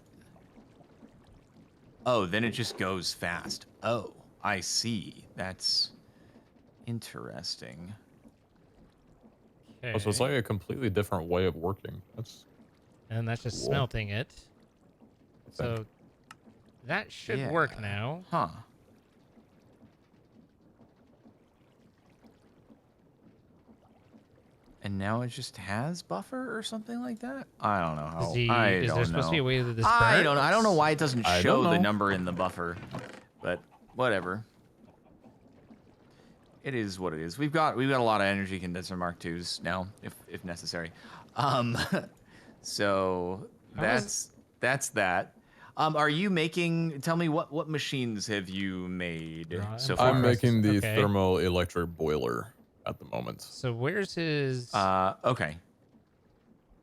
[SPEAKER 1] oh, then it just goes fast. Oh, I see. That's interesting.
[SPEAKER 2] Okay.
[SPEAKER 3] Oh, so it's like a completely different way of working. That's
[SPEAKER 2] And that's just
[SPEAKER 3] cool.
[SPEAKER 2] smelting it.
[SPEAKER 3] I think.
[SPEAKER 2] So that should work now.
[SPEAKER 1] Huh. And now it just has buffer or something like that? I don't know how.
[SPEAKER 2] Is there supposed to be a way that this
[SPEAKER 1] I don't know.
[SPEAKER 2] burns?
[SPEAKER 1] I don't know why it doesn't
[SPEAKER 3] I
[SPEAKER 1] show
[SPEAKER 3] don't
[SPEAKER 1] the
[SPEAKER 3] know.
[SPEAKER 1] number in the buffer, but whatever. It is what it is. We've got a lot of energy condenser Mark IIs now, if necessary. So that's that. Are you making? Tell me what machines have you made so far?
[SPEAKER 3] I'm making the
[SPEAKER 2] Okay.
[SPEAKER 3] thermoelectric boiler at the moment.
[SPEAKER 2] So where's his?
[SPEAKER 1] Okay.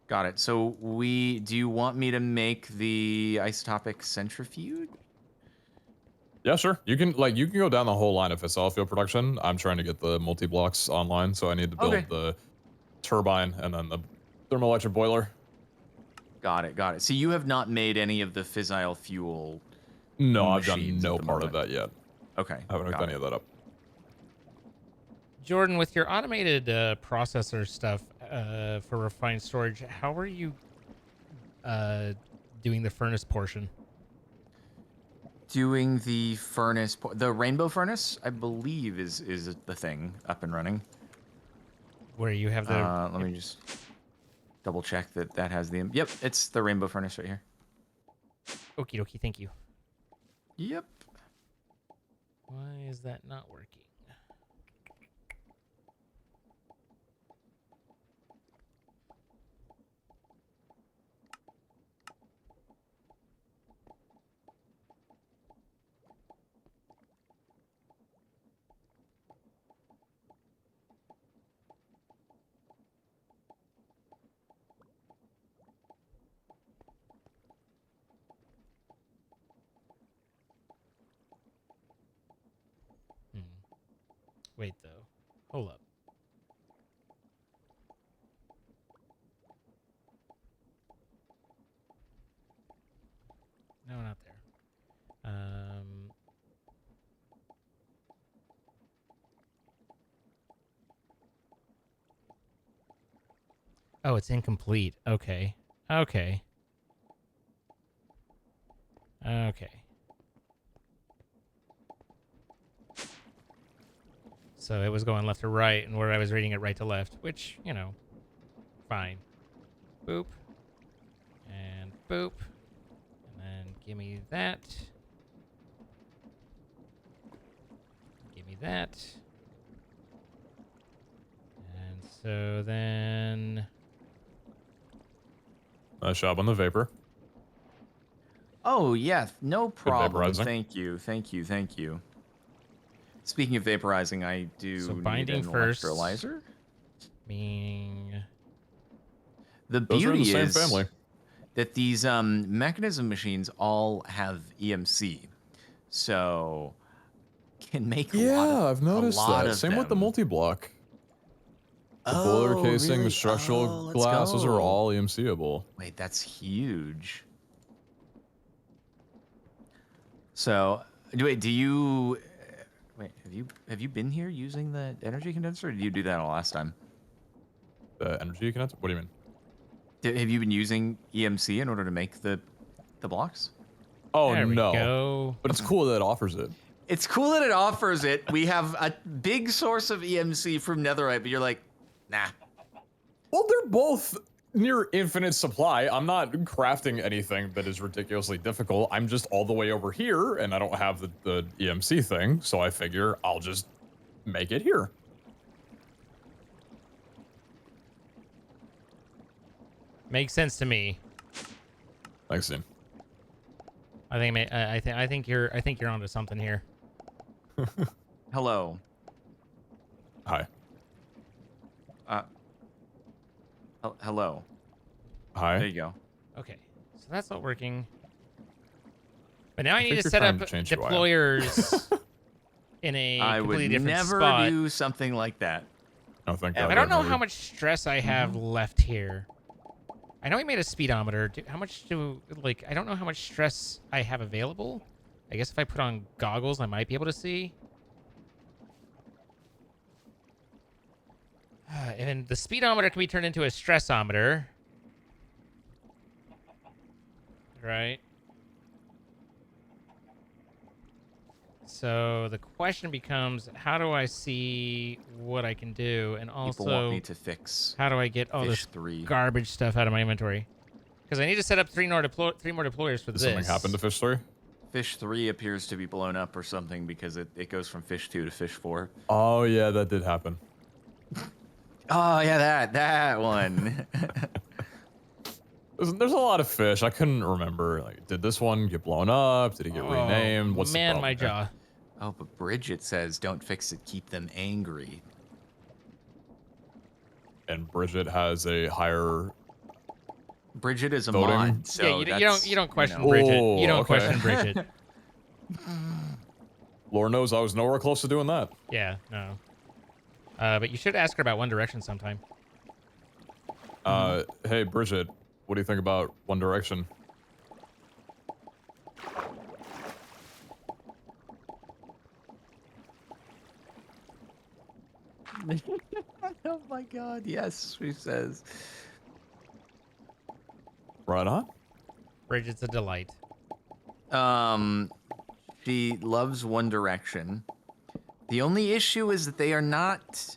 [SPEAKER 1] Got it. So do you want me to make the isotopic centrifuge?
[SPEAKER 3] Yeah, sure. You can go down the whole line of fissile fuel production. I'm trying to get the multi-blocks online, so I need to build the turbine and then the thermoelectric boiler.
[SPEAKER 1] Got it. So you have not made any of the fissile fuel.
[SPEAKER 3] No, I've done
[SPEAKER 1] machines
[SPEAKER 3] no
[SPEAKER 1] at the
[SPEAKER 3] part
[SPEAKER 1] moment.
[SPEAKER 3] of that yet.
[SPEAKER 1] Okay.
[SPEAKER 3] I haven't hooked any of that up.
[SPEAKER 2] Jordan, with your automated processor stuff for refined storage, how are you doing the furnace portion?
[SPEAKER 1] Doing the furnace, the rainbow furnace, I believe is the thing up and running.
[SPEAKER 2] Where you have the...
[SPEAKER 1] Let me just double check that has the... Yep, it's the rainbow furnace right here.
[SPEAKER 2] Okie dokie, thank you.
[SPEAKER 1] Yep.
[SPEAKER 2] Why is that not working? Wait, though. Hold up. No, not there. Oh, it's incomplete. Okay. Okay. So it was going left to right, and where I was reading it right to left, which, you know, fine. Boop. And boop. And then give me that. Give me that. And so then...
[SPEAKER 3] Nice job on the vapor.
[SPEAKER 1] Oh, yeah, no problem.
[SPEAKER 3] vaporizing.
[SPEAKER 1] Thank you. Speaking of vaporizing, I do
[SPEAKER 2] So
[SPEAKER 1] need
[SPEAKER 2] binding
[SPEAKER 1] an
[SPEAKER 2] first.
[SPEAKER 1] electrolyzer.
[SPEAKER 2] Meaning...
[SPEAKER 1] The
[SPEAKER 3] Those are in
[SPEAKER 1] beauty
[SPEAKER 3] the same
[SPEAKER 1] is
[SPEAKER 3] family.
[SPEAKER 1] that these mechanism machines all have EMC, so can make
[SPEAKER 3] Yeah, I've noticed that.
[SPEAKER 1] of
[SPEAKER 3] Same with the
[SPEAKER 1] them.
[SPEAKER 3] multi-block. The boiler
[SPEAKER 1] Oh,
[SPEAKER 3] casing,
[SPEAKER 1] really?
[SPEAKER 3] the structural
[SPEAKER 1] Oh, let's
[SPEAKER 3] glass, those are
[SPEAKER 1] go.
[SPEAKER 3] all EMCable.
[SPEAKER 1] Wait, that's huge. So, wait, do you wait, have you been here using the energy condenser, or did you do that last time?
[SPEAKER 3] The energy connector? What do you mean?
[SPEAKER 1] Have you been using EMC in order to make the blocks?
[SPEAKER 3] Oh,
[SPEAKER 2] There we
[SPEAKER 3] no.
[SPEAKER 2] go.
[SPEAKER 3] But it's cool that it offers it.
[SPEAKER 1] It's cool that it offers it. We have a big source of EMC from netherite, but you're like, nah.
[SPEAKER 3] Well, they're both near infinite supply. I'm not crafting anything that is ridiculously difficult. I'm just all the way over here, and I don't have the EMC thing, so I figure I'll just make it here.
[SPEAKER 2] Makes sense to me.
[SPEAKER 3] Thanks, Tim.
[SPEAKER 2] I think you're onto something here.
[SPEAKER 1] Hello.
[SPEAKER 3] Hi.
[SPEAKER 1] Hello.
[SPEAKER 3] Hi.
[SPEAKER 1] There you go.
[SPEAKER 2] Okay, so that's not working. But now I need
[SPEAKER 3] think
[SPEAKER 2] to
[SPEAKER 3] you're
[SPEAKER 2] set
[SPEAKER 3] trying
[SPEAKER 2] up
[SPEAKER 3] to change UI.
[SPEAKER 2] deployers in a
[SPEAKER 1] I
[SPEAKER 2] completely
[SPEAKER 1] would
[SPEAKER 2] different
[SPEAKER 1] never
[SPEAKER 2] spot.
[SPEAKER 1] do something like that.
[SPEAKER 3] Oh, thank
[SPEAKER 1] I
[SPEAKER 3] God.
[SPEAKER 2] I don't know
[SPEAKER 3] never-
[SPEAKER 2] how much stress I have left here. I know we made a speedometer. How much I don't know how much stress I have available. I guess if I put on goggles, I might be able to see. And the speedometer can be turned into a stressometer. Right. So the question becomes, how do I see what I can do? And
[SPEAKER 1] People want
[SPEAKER 2] also,
[SPEAKER 1] me to fix
[SPEAKER 2] how do I get all
[SPEAKER 1] fish
[SPEAKER 2] this
[SPEAKER 1] 3.
[SPEAKER 2] garbage stuff out of my inventory? Because I need to set up three more deployers for
[SPEAKER 3] Did
[SPEAKER 2] this.
[SPEAKER 3] something happen to Fish 3?
[SPEAKER 1] Fish 3 appears to be blown up or something because it goes from fish 2 to fish 4.
[SPEAKER 3] Oh, yeah, that did happen.
[SPEAKER 1] Oh, yeah, that one.
[SPEAKER 3] There's a lot of fish. I couldn't remember. Like, did this one get blown up? Did it get renamed? What's
[SPEAKER 2] man,
[SPEAKER 3] the
[SPEAKER 2] my
[SPEAKER 3] problem here?
[SPEAKER 2] jaw.
[SPEAKER 1] Oh, but Bridget says, don't fix it, keep them angry.
[SPEAKER 3] And Bridget has a higher
[SPEAKER 1] Bridget is a
[SPEAKER 3] voting?
[SPEAKER 1] mod, so
[SPEAKER 2] Yeah,
[SPEAKER 1] that's,
[SPEAKER 2] you don't question
[SPEAKER 1] know.
[SPEAKER 2] Bridget.
[SPEAKER 3] Oh,
[SPEAKER 2] You don't
[SPEAKER 3] okay.
[SPEAKER 2] question Bridget.
[SPEAKER 3] Lord knows I was nowhere close to doing that.
[SPEAKER 2] Yeah, no. But you should ask her about One Direction sometime.
[SPEAKER 3] Hey, Bridget, what do you think about One Direction?
[SPEAKER 1] Oh my god, yes, she says.
[SPEAKER 3] Right on.
[SPEAKER 2] Bridget's a delight.
[SPEAKER 1] She loves One Direction. The only issue is that they are not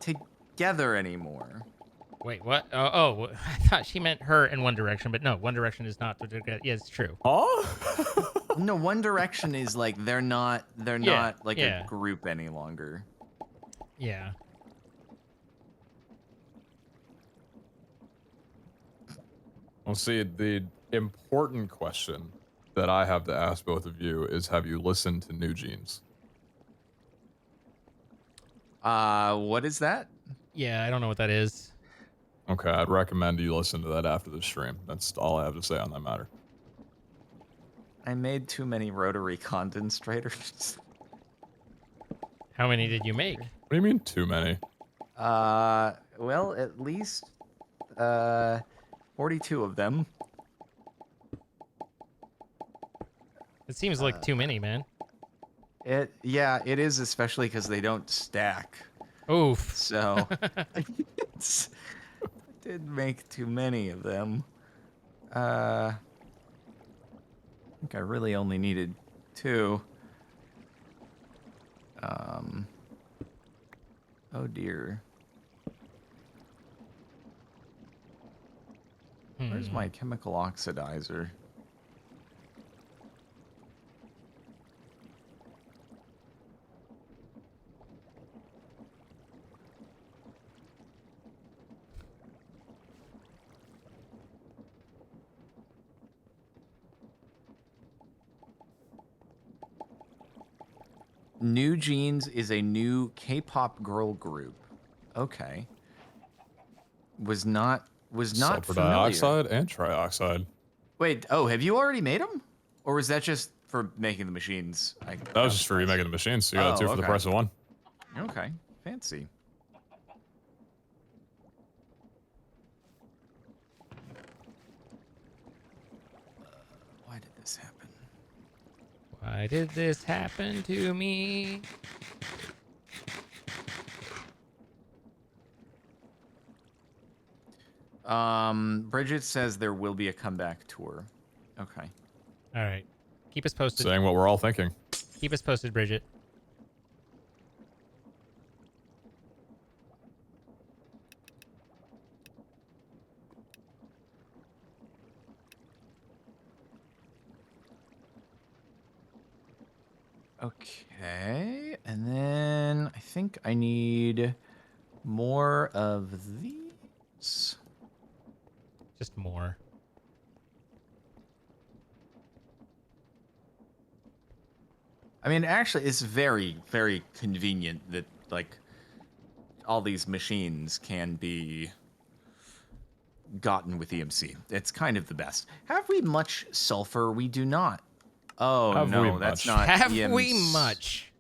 [SPEAKER 1] together anymore.
[SPEAKER 2] Wait, what? Oh, I thought she meant her in One Direction, but no, One Direction is not. Yeah, it's true.
[SPEAKER 3] Huh?
[SPEAKER 1] No, One Direction is like they're not like
[SPEAKER 2] yeah.
[SPEAKER 1] a group any longer.
[SPEAKER 2] Yeah.
[SPEAKER 3] Well, see, the important question that I have to ask both of you is, have you listened to New Jeans?
[SPEAKER 1] What is that?
[SPEAKER 2] Yeah, I don't know what that is.
[SPEAKER 3] Okay, I'd recommend you listen to that after the stream. That's all I have to say on that matter.
[SPEAKER 1] I made too many rotary condensators.
[SPEAKER 2] How many did you make?
[SPEAKER 3] What do you mean, too many?
[SPEAKER 1] Well, at least 42 of them.
[SPEAKER 2] It seems like too many, man.
[SPEAKER 1] Yeah, it is, especially because they don't stack.
[SPEAKER 2] Oof.
[SPEAKER 1] So I did make too many of them. I think I really only needed 2. Oh dear. Where's my chemical oxidizer? New Jeans is a new K-pop girl group. Okay. Was not
[SPEAKER 3] Sulfur
[SPEAKER 1] familiar.
[SPEAKER 3] dioxide and trioxide.
[SPEAKER 1] Wait, oh, have you already made them? Or was that just for making the machines?
[SPEAKER 3] That was just for remaking the machines, so you got 2 for the
[SPEAKER 1] okay.
[SPEAKER 3] price of 1.
[SPEAKER 1] Okay, fancy. Why did this happen?
[SPEAKER 2] Why did this happen to me?
[SPEAKER 1] Bridget says there will be a comeback tour. Okay.
[SPEAKER 2] All right. Keep us posted.
[SPEAKER 3] Saying what we're all thinking.
[SPEAKER 2] Keep us posted, Bridget.
[SPEAKER 1] Okay, and then I think I need more of these.
[SPEAKER 2] Just more.
[SPEAKER 1] I mean, actually, it's very, very convenient that, like, all these machines can be gotten with EMC. It's kind of the best. Have we much sulfur? We do not. Oh,
[SPEAKER 3] Have we
[SPEAKER 1] no, that's
[SPEAKER 3] much?
[SPEAKER 1] not
[SPEAKER 2] Have
[SPEAKER 1] EMC.
[SPEAKER 2] we much?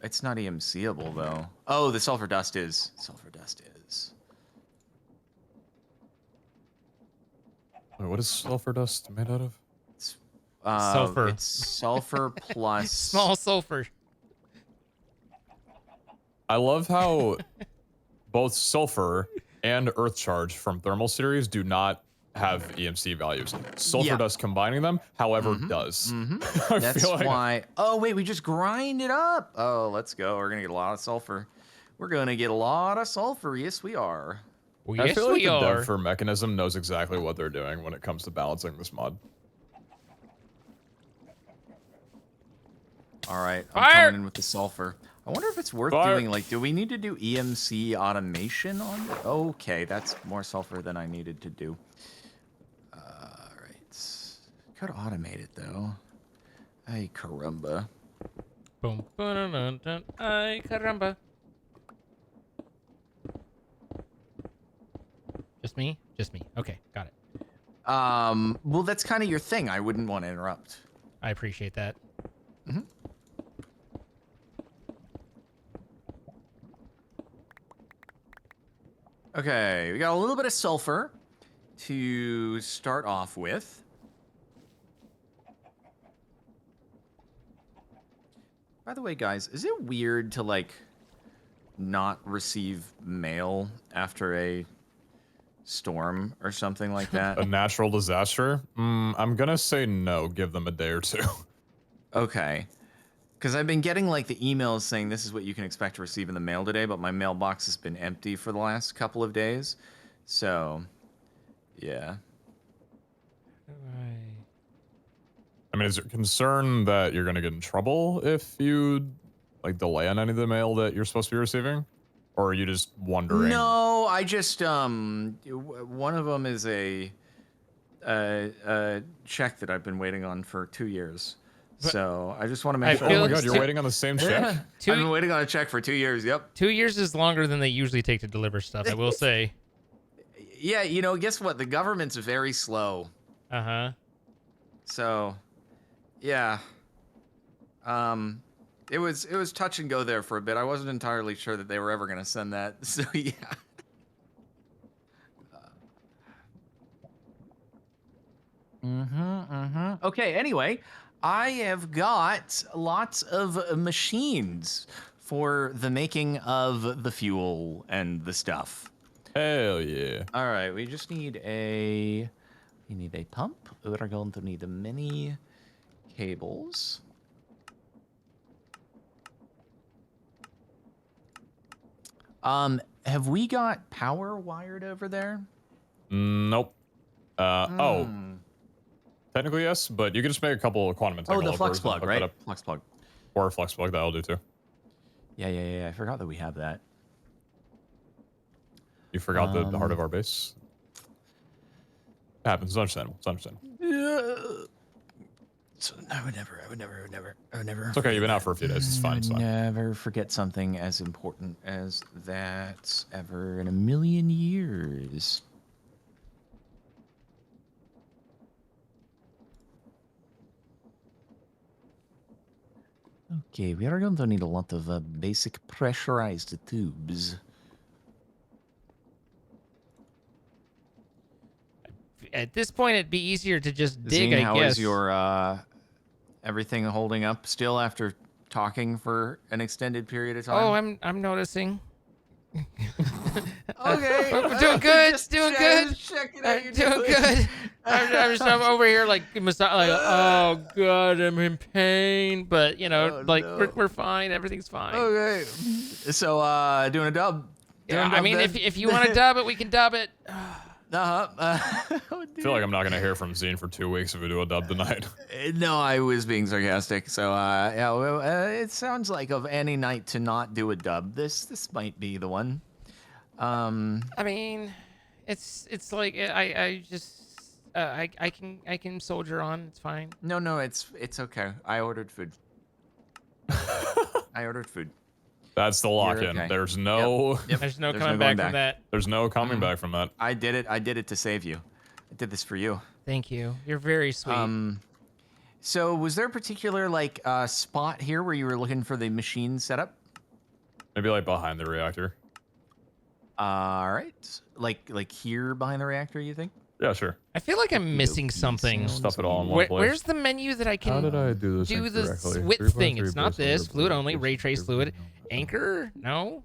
[SPEAKER 1] It's not EMCable, though. Oh, the sulfur dust is. Sulfur dust is.
[SPEAKER 3] Wait, what is sulfur dust made out of?
[SPEAKER 1] It's,
[SPEAKER 2] Sulfur.
[SPEAKER 1] It's sulfur plus...
[SPEAKER 2] Small sulfur.
[SPEAKER 3] I love how both sulfur and earth charge from thermal series do not have EMC values. Sulfur
[SPEAKER 1] Yeah.
[SPEAKER 3] dust combining them, however, does. I
[SPEAKER 1] That's
[SPEAKER 3] feel like
[SPEAKER 1] why... Oh, wait, we just grind it up. Oh, let's go. We're going to get a lot of sulfur. We're going to get a lot of sulfur. Yes, we are.
[SPEAKER 2] Well,
[SPEAKER 3] I
[SPEAKER 2] yes,
[SPEAKER 3] feel like
[SPEAKER 2] we
[SPEAKER 3] the
[SPEAKER 2] are.
[SPEAKER 3] dev for mechanism knows exactly what they're doing when it comes to balancing this mod.
[SPEAKER 1] All right, I'm
[SPEAKER 2] Fire!
[SPEAKER 1] coming in with the sulfur. I wonder if it's worth
[SPEAKER 3] Fire!
[SPEAKER 1] doing, like, do we need to do EMC automation on it? Okay, that's more sulfur than I needed to do. All right. Could automate it, though. Ay, caramba.
[SPEAKER 2] Boom. Ba-dun-dun-dun. Ay, caramba. Just me? Just me. Okay, got it.
[SPEAKER 1] Well, that's kind of your thing. I wouldn't want to interrupt.
[SPEAKER 2] I appreciate that.
[SPEAKER 1] Okay, we got a little bit of sulfur to start off with. By the way, guys, is it weird to, like, not receive mail after a storm or something like that?
[SPEAKER 3] A natural disaster? I'm gonna say no. Give them a day or two.
[SPEAKER 1] Okay. Because I've been getting, like, the emails saying this is what you can expect to receive in the mail today, but my mailbox has been empty for the last couple of days. So, yeah.
[SPEAKER 3] I mean, is there concern that you're gonna get in trouble if you, like, delay on any of the mail that you're supposed to be receiving? Or are you just wondering?
[SPEAKER 1] No, I just, one of them is a check that I've been waiting on for 2 years. So I just want to make sure.
[SPEAKER 3] Oh my
[SPEAKER 2] feel
[SPEAKER 3] god, you're waiting on the same check?
[SPEAKER 1] I've been waiting on a check for 2 years. Yep.
[SPEAKER 2] 2 years is longer than they usually take to deliver stuff, I will say.
[SPEAKER 1] Yeah, you know, guess what? The government's very slow.
[SPEAKER 2] Uh-huh.
[SPEAKER 1] So, yeah. It was touch and go there for a bit. I wasn't entirely sure that they were ever going to send that. So, yeah. Okay, anyway, I have got lots of machines for the making of the fuel and the stuff.
[SPEAKER 3] Hell yeah.
[SPEAKER 1] All right, we just need a pump. We're going to need many cables. Have we got power wired over there?
[SPEAKER 3] Nope. Oh. Technically, yes, but you can just make a couple of quantum
[SPEAKER 1] Oh,
[SPEAKER 3] entangle
[SPEAKER 1] the flux
[SPEAKER 3] uppers and
[SPEAKER 1] plug,
[SPEAKER 3] hook
[SPEAKER 1] right?
[SPEAKER 3] that up.
[SPEAKER 1] Flux plug.
[SPEAKER 3] Or a flux plug, that'll do too.
[SPEAKER 1] Yeah. I forgot that we have that.
[SPEAKER 3] You forgot the heart of our base? It happens. It's understandable. It's understandable.
[SPEAKER 1] Yeah. So I would never.
[SPEAKER 3] It's okay. You've been out for a few days. It's fine. It's fine.
[SPEAKER 1] Never forget something as important as that ever in a million years. Okay, we are going to need a lot of basic pressurized tubes.
[SPEAKER 2] at this point it'd be easier to just dig.
[SPEAKER 1] Zine,
[SPEAKER 2] I
[SPEAKER 1] how
[SPEAKER 2] guess.
[SPEAKER 1] is your everything holding up still after talking for an extended period of
[SPEAKER 2] Oh,
[SPEAKER 1] time?
[SPEAKER 2] I'm noticing.
[SPEAKER 1] Okay,
[SPEAKER 2] We're doing good.
[SPEAKER 1] just
[SPEAKER 2] Doing good.
[SPEAKER 1] just checking how
[SPEAKER 2] I'm
[SPEAKER 1] you're
[SPEAKER 2] doing
[SPEAKER 1] doing.
[SPEAKER 2] good. I'm over here like, oh god, I'm in pain. But you know,
[SPEAKER 1] Oh,
[SPEAKER 2] like
[SPEAKER 1] no.
[SPEAKER 2] we're fine. Everything's fine.
[SPEAKER 1] Okay, so doing a dub.
[SPEAKER 2] Yeah, I mean, if you want to dub it, we can dub it.
[SPEAKER 1] Oh,
[SPEAKER 3] I feel like I'm not gonna hear from Zine for 2 weeks if we do a dub tonight.
[SPEAKER 1] no, I was being sarcastic. So yeah, well, it sounds like of any night to not do a dub, this might be the one.
[SPEAKER 2] I mean, it's like I just I can soldier on. It's fine.
[SPEAKER 1] No, it's okay. I ordered food. I ordered food.
[SPEAKER 3] That's the lock-in.
[SPEAKER 1] okay.
[SPEAKER 3] There's no,
[SPEAKER 1] Yep.
[SPEAKER 2] There's no
[SPEAKER 1] There's
[SPEAKER 2] coming
[SPEAKER 1] no going
[SPEAKER 2] back from that.
[SPEAKER 3] there's no coming back from that.
[SPEAKER 1] I did it. I did it to save you. I did this for you.
[SPEAKER 2] Thank you. You're very sweet.
[SPEAKER 1] So was there a particular like spot here where you were looking for the machine setup?
[SPEAKER 3] Maybe like behind the reactor.
[SPEAKER 1] All right. Like here behind the reactor, you think?
[SPEAKER 3] Yeah, sure.
[SPEAKER 2] I feel like I'm missing
[SPEAKER 1] Okey-dokey,
[SPEAKER 2] something.
[SPEAKER 1] sounds
[SPEAKER 3] Stuff it all in one place.
[SPEAKER 2] Where's the menu that I can
[SPEAKER 3] How did I do this
[SPEAKER 2] do the
[SPEAKER 3] incorrectly?
[SPEAKER 2] width thing? It's
[SPEAKER 3] 3.3
[SPEAKER 2] not this.
[SPEAKER 3] based on
[SPEAKER 2] Fluid
[SPEAKER 3] the
[SPEAKER 2] only. Ray trace
[SPEAKER 3] based
[SPEAKER 2] fluid.
[SPEAKER 3] on
[SPEAKER 2] Anchor? No.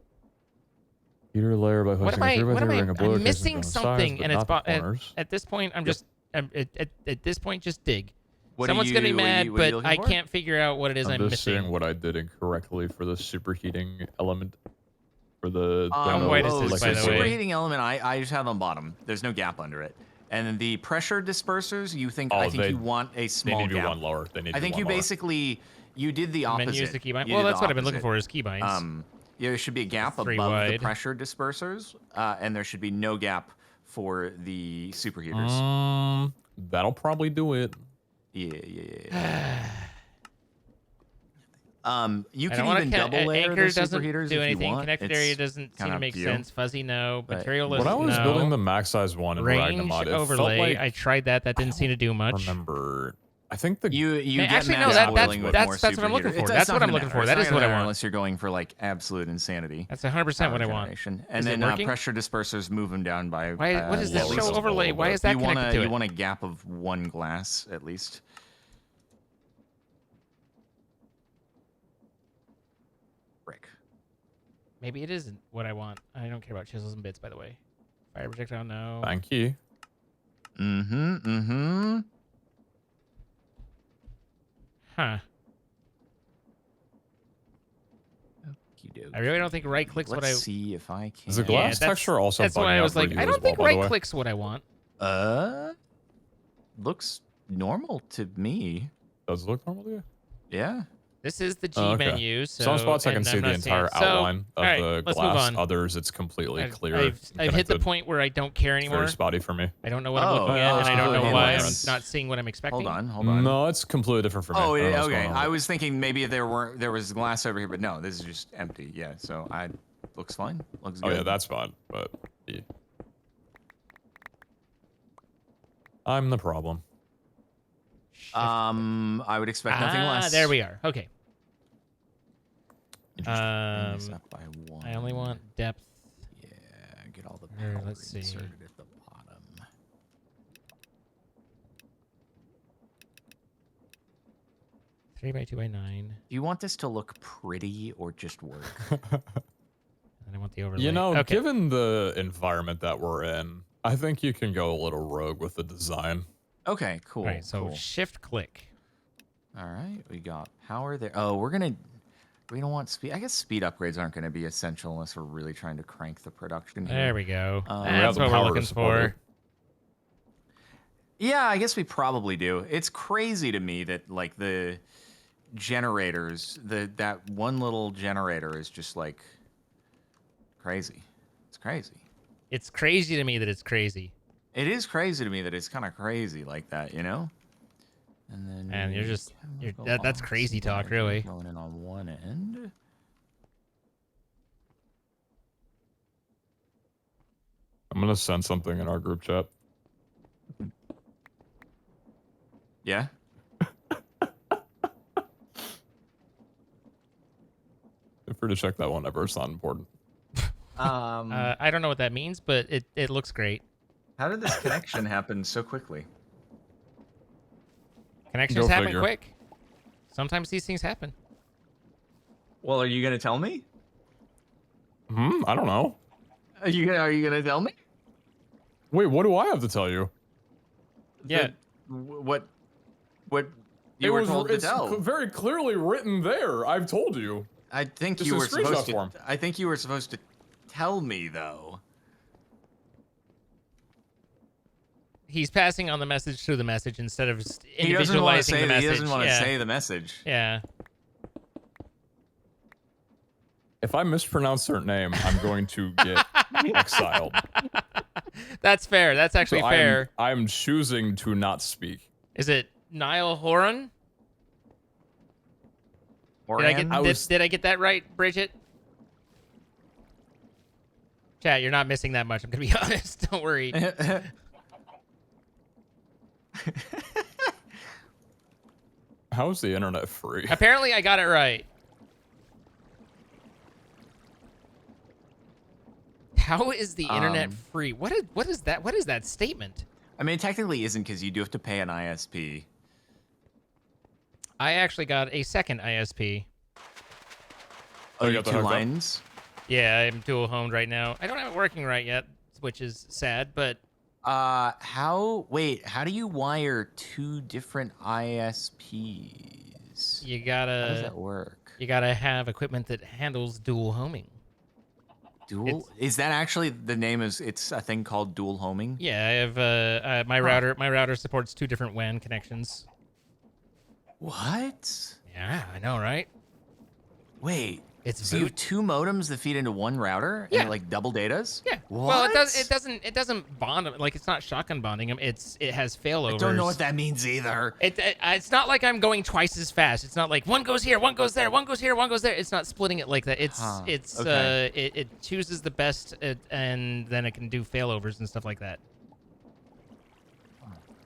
[SPEAKER 3] Heater layer by
[SPEAKER 2] What am
[SPEAKER 3] placing a
[SPEAKER 2] I? What am
[SPEAKER 3] 3x3
[SPEAKER 2] I?
[SPEAKER 3] ring of
[SPEAKER 2] I'm
[SPEAKER 3] blue
[SPEAKER 2] missing
[SPEAKER 3] casing
[SPEAKER 2] something,
[SPEAKER 3] sides,
[SPEAKER 2] and
[SPEAKER 3] but
[SPEAKER 2] it's
[SPEAKER 3] not the corners.
[SPEAKER 2] at this point. I'm just at this point just dig.
[SPEAKER 1] What are
[SPEAKER 2] Someone's gonna be
[SPEAKER 1] you- what are
[SPEAKER 2] mad,
[SPEAKER 1] you- what are you
[SPEAKER 2] but
[SPEAKER 1] looking
[SPEAKER 2] I
[SPEAKER 1] for?
[SPEAKER 2] can't figure out what it is I'm
[SPEAKER 3] I'm just seeing
[SPEAKER 2] missing.
[SPEAKER 3] what I did incorrectly for the superheating element for the
[SPEAKER 2] How white is this, by the way?
[SPEAKER 1] Superheating element, I just have on bottom. There's no gap under it. And then the pressure dispersers, you think I think
[SPEAKER 3] they-
[SPEAKER 1] you want a
[SPEAKER 3] They
[SPEAKER 1] small
[SPEAKER 3] need to be
[SPEAKER 1] gap.
[SPEAKER 3] one lower. They need to
[SPEAKER 1] I
[SPEAKER 3] be
[SPEAKER 1] think
[SPEAKER 3] one
[SPEAKER 1] you
[SPEAKER 3] lower.
[SPEAKER 1] basically you did the opposite.
[SPEAKER 2] Menus the keybind.
[SPEAKER 1] You
[SPEAKER 2] Well,
[SPEAKER 1] did
[SPEAKER 2] that's
[SPEAKER 1] the
[SPEAKER 2] what I've been looking
[SPEAKER 1] opposite.
[SPEAKER 2] for is keybinds.
[SPEAKER 1] There should be a gap above
[SPEAKER 2] 3
[SPEAKER 1] the
[SPEAKER 2] wide.
[SPEAKER 1] pressure dispersers, and there should be no gap for the superheaters.
[SPEAKER 3] That'll probably do it.
[SPEAKER 1] Yeah. You
[SPEAKER 2] I
[SPEAKER 1] can
[SPEAKER 2] don't want
[SPEAKER 1] even
[SPEAKER 2] to
[SPEAKER 1] double layer
[SPEAKER 2] anchor
[SPEAKER 1] the
[SPEAKER 2] doesn't
[SPEAKER 1] superheaters
[SPEAKER 2] do
[SPEAKER 1] if
[SPEAKER 2] anything.
[SPEAKER 1] you want.
[SPEAKER 2] Connected area doesn't seem
[SPEAKER 1] kinda
[SPEAKER 2] to
[SPEAKER 1] up
[SPEAKER 2] make
[SPEAKER 1] to you.
[SPEAKER 2] sense. Fuzzy no.
[SPEAKER 1] But
[SPEAKER 2] Material list
[SPEAKER 3] When I was
[SPEAKER 2] no.
[SPEAKER 3] building the max size one in
[SPEAKER 2] Range
[SPEAKER 3] Ragnamod, it
[SPEAKER 2] overlay.
[SPEAKER 3] felt like
[SPEAKER 2] I tried that. That didn't seem to do much.
[SPEAKER 3] remember. I think the
[SPEAKER 1] You get
[SPEAKER 2] Actually, no,
[SPEAKER 1] max
[SPEAKER 2] that's-
[SPEAKER 1] boiling with
[SPEAKER 2] that's
[SPEAKER 1] more
[SPEAKER 2] what I'm looking
[SPEAKER 1] superheater.
[SPEAKER 2] for.
[SPEAKER 1] It's
[SPEAKER 2] That's
[SPEAKER 1] not
[SPEAKER 2] what I'm
[SPEAKER 1] gonna
[SPEAKER 2] looking
[SPEAKER 1] matter.
[SPEAKER 2] for.
[SPEAKER 1] It's
[SPEAKER 2] That
[SPEAKER 1] not
[SPEAKER 2] is
[SPEAKER 1] gonna
[SPEAKER 2] what I
[SPEAKER 1] matter
[SPEAKER 2] want.
[SPEAKER 1] Unless you're going for like absolute insanity.
[SPEAKER 2] That's 100% what I
[SPEAKER 1] power
[SPEAKER 2] want.
[SPEAKER 1] generation. And
[SPEAKER 2] Is it
[SPEAKER 1] then
[SPEAKER 2] working?
[SPEAKER 1] pressure dispersers move them down by.
[SPEAKER 2] Why? What is this
[SPEAKER 3] at
[SPEAKER 2] show
[SPEAKER 3] least a
[SPEAKER 2] overlay?
[SPEAKER 3] little
[SPEAKER 2] Why
[SPEAKER 3] bit.
[SPEAKER 2] is that
[SPEAKER 1] you
[SPEAKER 2] connected
[SPEAKER 1] want
[SPEAKER 2] to
[SPEAKER 1] you
[SPEAKER 2] it?
[SPEAKER 1] want a gap of one glass at least. Brick.
[SPEAKER 2] Maybe it isn't what I want. I don't care about chisels and bits, by the way. Fire projectile, no.
[SPEAKER 3] thank you.
[SPEAKER 2] Huh.
[SPEAKER 1] Okey-doke.
[SPEAKER 2] I really don't think right click's
[SPEAKER 1] Let's
[SPEAKER 2] what I.
[SPEAKER 1] see if I can.
[SPEAKER 3] Is the
[SPEAKER 2] Yeah,
[SPEAKER 3] glass
[SPEAKER 2] that's-
[SPEAKER 3] texture also
[SPEAKER 2] That's why
[SPEAKER 3] bugging
[SPEAKER 2] I
[SPEAKER 3] out
[SPEAKER 2] was
[SPEAKER 3] for
[SPEAKER 2] like,
[SPEAKER 3] you
[SPEAKER 2] I
[SPEAKER 3] as
[SPEAKER 2] don't
[SPEAKER 3] well,
[SPEAKER 2] think
[SPEAKER 3] by the
[SPEAKER 2] right
[SPEAKER 3] way?
[SPEAKER 2] click's what I want.
[SPEAKER 1] Looks normal to me.
[SPEAKER 3] Does it look normal to you?
[SPEAKER 1] Yeah.
[SPEAKER 2] This is the G
[SPEAKER 3] Oh, okay.
[SPEAKER 2] menu. So,
[SPEAKER 3] Some spots I can
[SPEAKER 2] and
[SPEAKER 3] see
[SPEAKER 2] I'm
[SPEAKER 3] the
[SPEAKER 2] not seeing
[SPEAKER 3] entire
[SPEAKER 2] it. So,
[SPEAKER 3] outline of
[SPEAKER 2] all right,
[SPEAKER 3] the
[SPEAKER 2] let's move
[SPEAKER 3] glass.
[SPEAKER 2] on.
[SPEAKER 3] Others, it's completely clear.
[SPEAKER 2] I've
[SPEAKER 3] and
[SPEAKER 2] hit the
[SPEAKER 3] connected.
[SPEAKER 2] point where I don't care
[SPEAKER 3] It's
[SPEAKER 2] anymore.
[SPEAKER 3] very spotty for me.
[SPEAKER 2] I don't know what I'm
[SPEAKER 1] Oh,
[SPEAKER 2] looking at, and I don't know
[SPEAKER 3] completely
[SPEAKER 2] why I'm
[SPEAKER 3] different.
[SPEAKER 2] not seeing what I'm expecting.
[SPEAKER 1] Hold on.
[SPEAKER 3] No, it's completely different for me.
[SPEAKER 1] Oh,
[SPEAKER 3] I don't know what's
[SPEAKER 1] okay.
[SPEAKER 3] going on
[SPEAKER 1] I
[SPEAKER 3] with it.
[SPEAKER 1] was thinking maybe there was glass over here, but no, this is just empty. Yeah. So looks fine. Looks
[SPEAKER 3] Oh
[SPEAKER 1] good.
[SPEAKER 3] yeah, that's fine. But yeah. I'm the problem.
[SPEAKER 1] I would expect nothing less.
[SPEAKER 2] There we are. Okay.
[SPEAKER 1] You just bring this up by one.
[SPEAKER 2] I only want depth.
[SPEAKER 1] Yeah, get all the
[SPEAKER 2] Here,
[SPEAKER 1] power
[SPEAKER 2] let's see.
[SPEAKER 1] inserted at the bottom.
[SPEAKER 2] 3 by 2 by 9.
[SPEAKER 1] Do you want this to look pretty or just work?
[SPEAKER 2] And I want the overlay.
[SPEAKER 3] You know,
[SPEAKER 2] okay.
[SPEAKER 3] given the environment that we're in, I think you can go a little rogue with the design.
[SPEAKER 1] Okay, cool.
[SPEAKER 2] All right, so
[SPEAKER 1] cool.
[SPEAKER 2] shift click.
[SPEAKER 1] All right, we got power there. Oh, we don't want speed. I guess speed upgrades aren't gonna be essential unless we're really trying to crank the production here.
[SPEAKER 2] There we go.
[SPEAKER 3] have
[SPEAKER 2] That's
[SPEAKER 3] the
[SPEAKER 2] what we're
[SPEAKER 3] power to
[SPEAKER 2] looking
[SPEAKER 3] support it.
[SPEAKER 2] for.
[SPEAKER 1] Yeah, I guess we probably do. It's crazy to me that like the generators, that one little generator is just like crazy. It's crazy.
[SPEAKER 2] It's crazy to me that it's crazy.
[SPEAKER 1] It is crazy to me that it's kind of crazy like that, you know? And then
[SPEAKER 2] And you're
[SPEAKER 1] we
[SPEAKER 2] just- you're-
[SPEAKER 1] chemical
[SPEAKER 2] that's crazy talk,
[SPEAKER 1] oxygen
[SPEAKER 2] really.
[SPEAKER 1] Going in on one end.
[SPEAKER 3] I'm gonna send something in our group chat.
[SPEAKER 1] Yeah.
[SPEAKER 3] Feel free to check that one ever. It's not important.
[SPEAKER 2] I don't know what that means, but it looks great.
[SPEAKER 1] How did this connection happen so quickly?
[SPEAKER 2] Connections
[SPEAKER 3] Go
[SPEAKER 2] happen
[SPEAKER 3] figure.
[SPEAKER 2] quick. Sometimes these things happen.
[SPEAKER 1] Well, are you gonna tell me?
[SPEAKER 3] I don't know.
[SPEAKER 1] Are you gonna tell me?
[SPEAKER 3] Wait, what do I have to tell you?
[SPEAKER 2] Yeah.
[SPEAKER 1] What you were told to tell?
[SPEAKER 3] Very clearly written there. I've told you.
[SPEAKER 1] I think
[SPEAKER 3] It's
[SPEAKER 1] you
[SPEAKER 3] in
[SPEAKER 1] were supposed
[SPEAKER 3] screenshot
[SPEAKER 1] to.
[SPEAKER 3] form.
[SPEAKER 1] I think you were supposed to tell me though.
[SPEAKER 2] He's passing on the message through the message instead of just
[SPEAKER 1] He doesn't want to
[SPEAKER 2] individualizing
[SPEAKER 1] say.
[SPEAKER 2] the message.
[SPEAKER 1] He doesn't want to
[SPEAKER 2] yeah.
[SPEAKER 1] say the message.
[SPEAKER 2] Yeah.
[SPEAKER 3] If I mispronounce her name, I'm going to get exiled.
[SPEAKER 2] That's fair. That's actually
[SPEAKER 3] So
[SPEAKER 2] fair.
[SPEAKER 3] I'm choosing to not speak.
[SPEAKER 2] Is it Niall Horan?
[SPEAKER 1] Or
[SPEAKER 2] Did I get that right, Bridget? Chat, you're not missing that much. I'm gonna be honest. Don't worry.
[SPEAKER 3] How is the internet free?
[SPEAKER 2] Apparently, I got it right. How is the internet free? What is that? What is that statement?
[SPEAKER 1] I mean, it technically isn't because you do have to pay an ISP.
[SPEAKER 2] I actually got a second ISP.
[SPEAKER 1] Oh,
[SPEAKER 3] you
[SPEAKER 1] you
[SPEAKER 3] got the
[SPEAKER 1] two
[SPEAKER 3] hookup?
[SPEAKER 1] lines.
[SPEAKER 2] Yeah, I'm dual homed right now. I don't have it working right yet, which is sad, but
[SPEAKER 1] Wait, how do you wire two different ISPs?
[SPEAKER 2] you
[SPEAKER 1] How does that
[SPEAKER 2] gotta
[SPEAKER 1] work?
[SPEAKER 2] have equipment that handles dual homing.
[SPEAKER 1] Dual? Is that actually the name? It's a thing called dual homing?
[SPEAKER 2] Yeah, I have my router. My router supports 2 different WAN connections.
[SPEAKER 1] What?
[SPEAKER 2] Yeah, I know, right?
[SPEAKER 1] Wait.
[SPEAKER 2] It's
[SPEAKER 1] So you have 2 modems that feed into one router
[SPEAKER 2] Yeah.
[SPEAKER 1] and like double datas?
[SPEAKER 2] Yeah.
[SPEAKER 1] What?
[SPEAKER 2] Well, it doesn't bond them. Like, it's not shotgun bonding them. It has failovers.
[SPEAKER 1] I don't know what that means either.
[SPEAKER 2] It's not like I'm going twice as fast. It's not like one goes here, one goes there, one goes here, one goes there. It's not splitting it like that.
[SPEAKER 1] Okay.
[SPEAKER 2] It chooses the best, and then it can do failovers and stuff like that.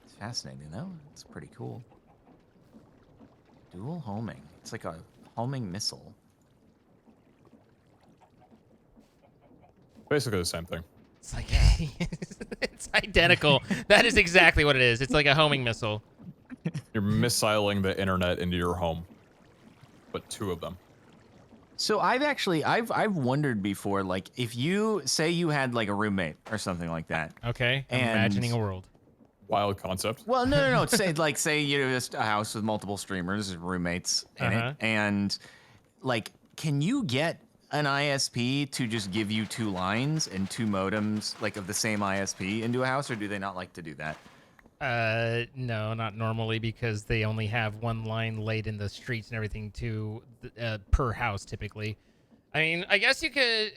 [SPEAKER 1] It's fascinating though. It's pretty cool. Dual homing. It's like a homing missile.
[SPEAKER 3] Basically the same thing.
[SPEAKER 2] It's like it's identical. That is exactly what it is. It's like a homing missile.
[SPEAKER 3] You're missiling the internet into your home, but 2 of them.
[SPEAKER 1] So I've wondered before, like if you say you had like a roommate or something like that.
[SPEAKER 2] Okay, I'm
[SPEAKER 1] And-
[SPEAKER 2] imagining a world.
[SPEAKER 3] Wild concept.
[SPEAKER 1] Well, no. Say you know just a house with multiple streamers, roommates in it, and like, can you get an ISP to just give you 2 lines and 2 modems like of the same ISP into a house, or do they not like to do that?
[SPEAKER 2] No, not normally, because they only have 1 line laid in the streets and everything per house typically. I mean, I guess you could.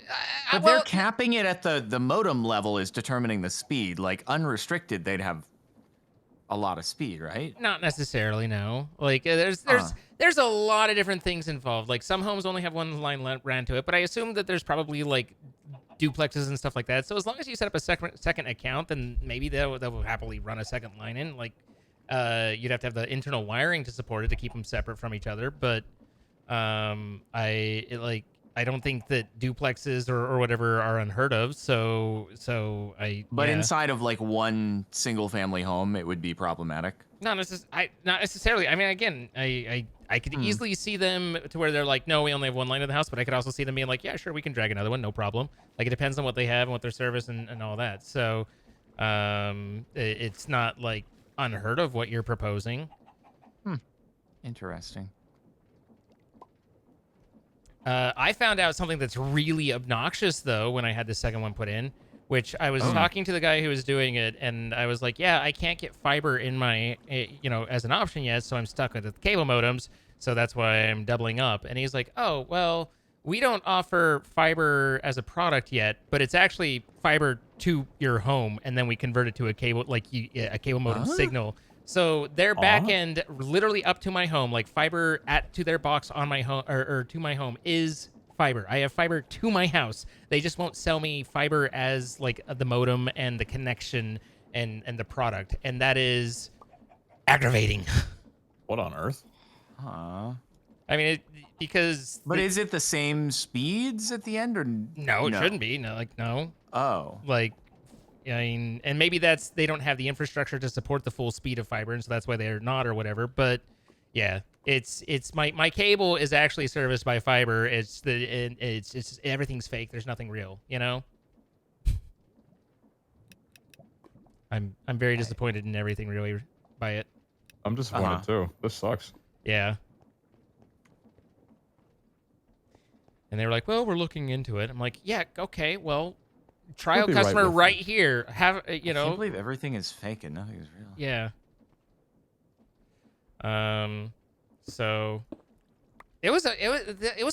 [SPEAKER 1] But they're capping it at the modem level is determining the speed. Like unrestricted, they'd have a lot of speed, right?
[SPEAKER 2] Not necessarily, no. Like there's a lot of different things involved. Like some homes only have 1 line ran to it, but I assume that there's probably like duplexes and stuff like that. So as long as you set up a second account, then maybe they'll happily run a second line in. Like you'd have to have the internal wiring to support it to keep them separate from each other. But I don't think that duplexes or whatever are unheard of.
[SPEAKER 1] But inside of like one single family home, it would be problematic.
[SPEAKER 2] Not necessarily. I mean, again, I could easily see them to where they're like, no, we only have 1 line in the house. But I could also see them being like, yeah, sure, we can drag another one, no problem. Like it depends on what they have and what their service and all that. So it's not like unheard of what you're proposing.
[SPEAKER 1] Interesting.
[SPEAKER 2] I found out something that's really obnoxious, though, when I had the second one put in, which I was talking to the guy who was doing it, and I was like, yeah, I can't get fiber in my, as an option yet, so I'm stuck with the cable modems, so that's why I'm doubling up. And he's like, oh, well, we don't offer fiber as a product yet, but it's actually fiber to your home, and then we convert it to a cable, a cable modem signal. So their back end, literally up to my home, like fiber to their box on my home or to my home is fiber. I have fiber to my house. They just won't sell me fiber as like the modem and the connection and the product, and that is aggravating.
[SPEAKER 3] What on earth?
[SPEAKER 1] Huh.
[SPEAKER 2] I mean, because.
[SPEAKER 1] But is it the same speeds at the end, or
[SPEAKER 2] No, it shouldn't be. No, no.
[SPEAKER 1] Oh.
[SPEAKER 2] Like, I mean, and maybe they don't have the infrastructure to support the full speed of fiber, and so that's why they're not or whatever. But yeah, it's my cable is actually serviced by fiber. It's everything's fake. There's nothing real. You know. I'm very disappointed in everything really by it.
[SPEAKER 3] I'm disappointed too. This sucks.
[SPEAKER 2] Yeah. And they were like, "Well, we're looking into it." I'm like, "Yeah, okay. Well, trial customer right here. Have you know?"
[SPEAKER 1] I can't believe everything is fake and nothing is real.
[SPEAKER 2] Yeah. So it was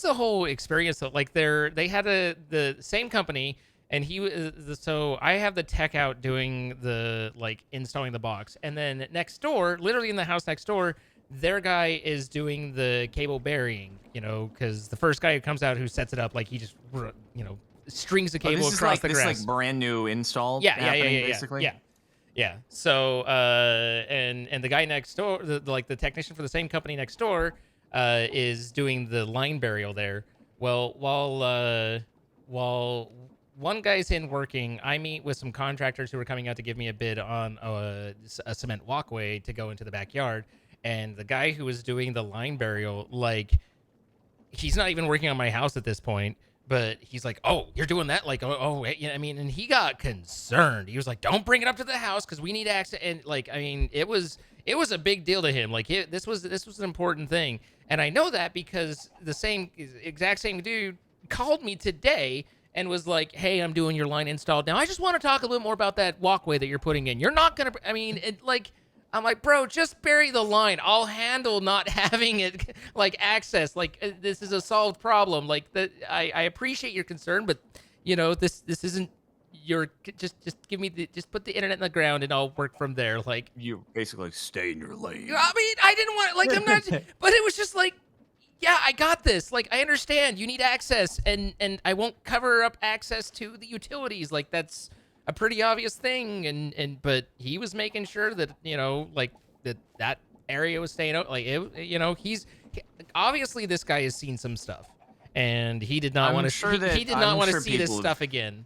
[SPEAKER 2] a whole experience. Like they had the same company, and he was so I have the tech out doing the like installing the box, and then next door, literally in the house next door, their guy is doing the cable burying. You know, because the first guy who comes out who sets it up, like he just strings the cable across the grass.
[SPEAKER 1] This is like brand new install.
[SPEAKER 2] Yeah,
[SPEAKER 1] basically.
[SPEAKER 2] Yeah. So, and the guy next door, the technician for the same company next door, is doing the line burial there. Well, while one guy's in working, I meet with some contractors who are coming out to give me a bid on a cement walkway to go into the backyard. And the guy who was doing the line burial, like, he's not even working on my house at this point. But he's like, "Oh, you're doing that?" Like, "Oh, you know, I mean," and he got concerned. He was like, "Don't bring it up to the house because we need access." And like, I mean, it was a big deal to him. Like, this was an important thing, and I know that because the exact same dude called me today and was like, "Hey, I'm doing your line installed now. I just want to talk a little more about that walkway that you're putting in. You're not gonna. I mean, like." I'm like, bro, just bury the line. I'll handle not having it like access. Like this is a solved problem. Like that, I appreciate your concern, but you know this isn't your. Just give me just put the internet in the ground and I'll work from there. Like
[SPEAKER 1] You basically stay in your lane.
[SPEAKER 2] I mean, I didn't want like I'm not, but it was just like, yeah, I got this. Like I understand you need access, and I won't cover up access to the utilities. Like that's a pretty obvious thing, but he was making sure that like that area was staying out. Like he's obviously this guy has seen some stuff, and he did not want to. He did not want to see this stuff again.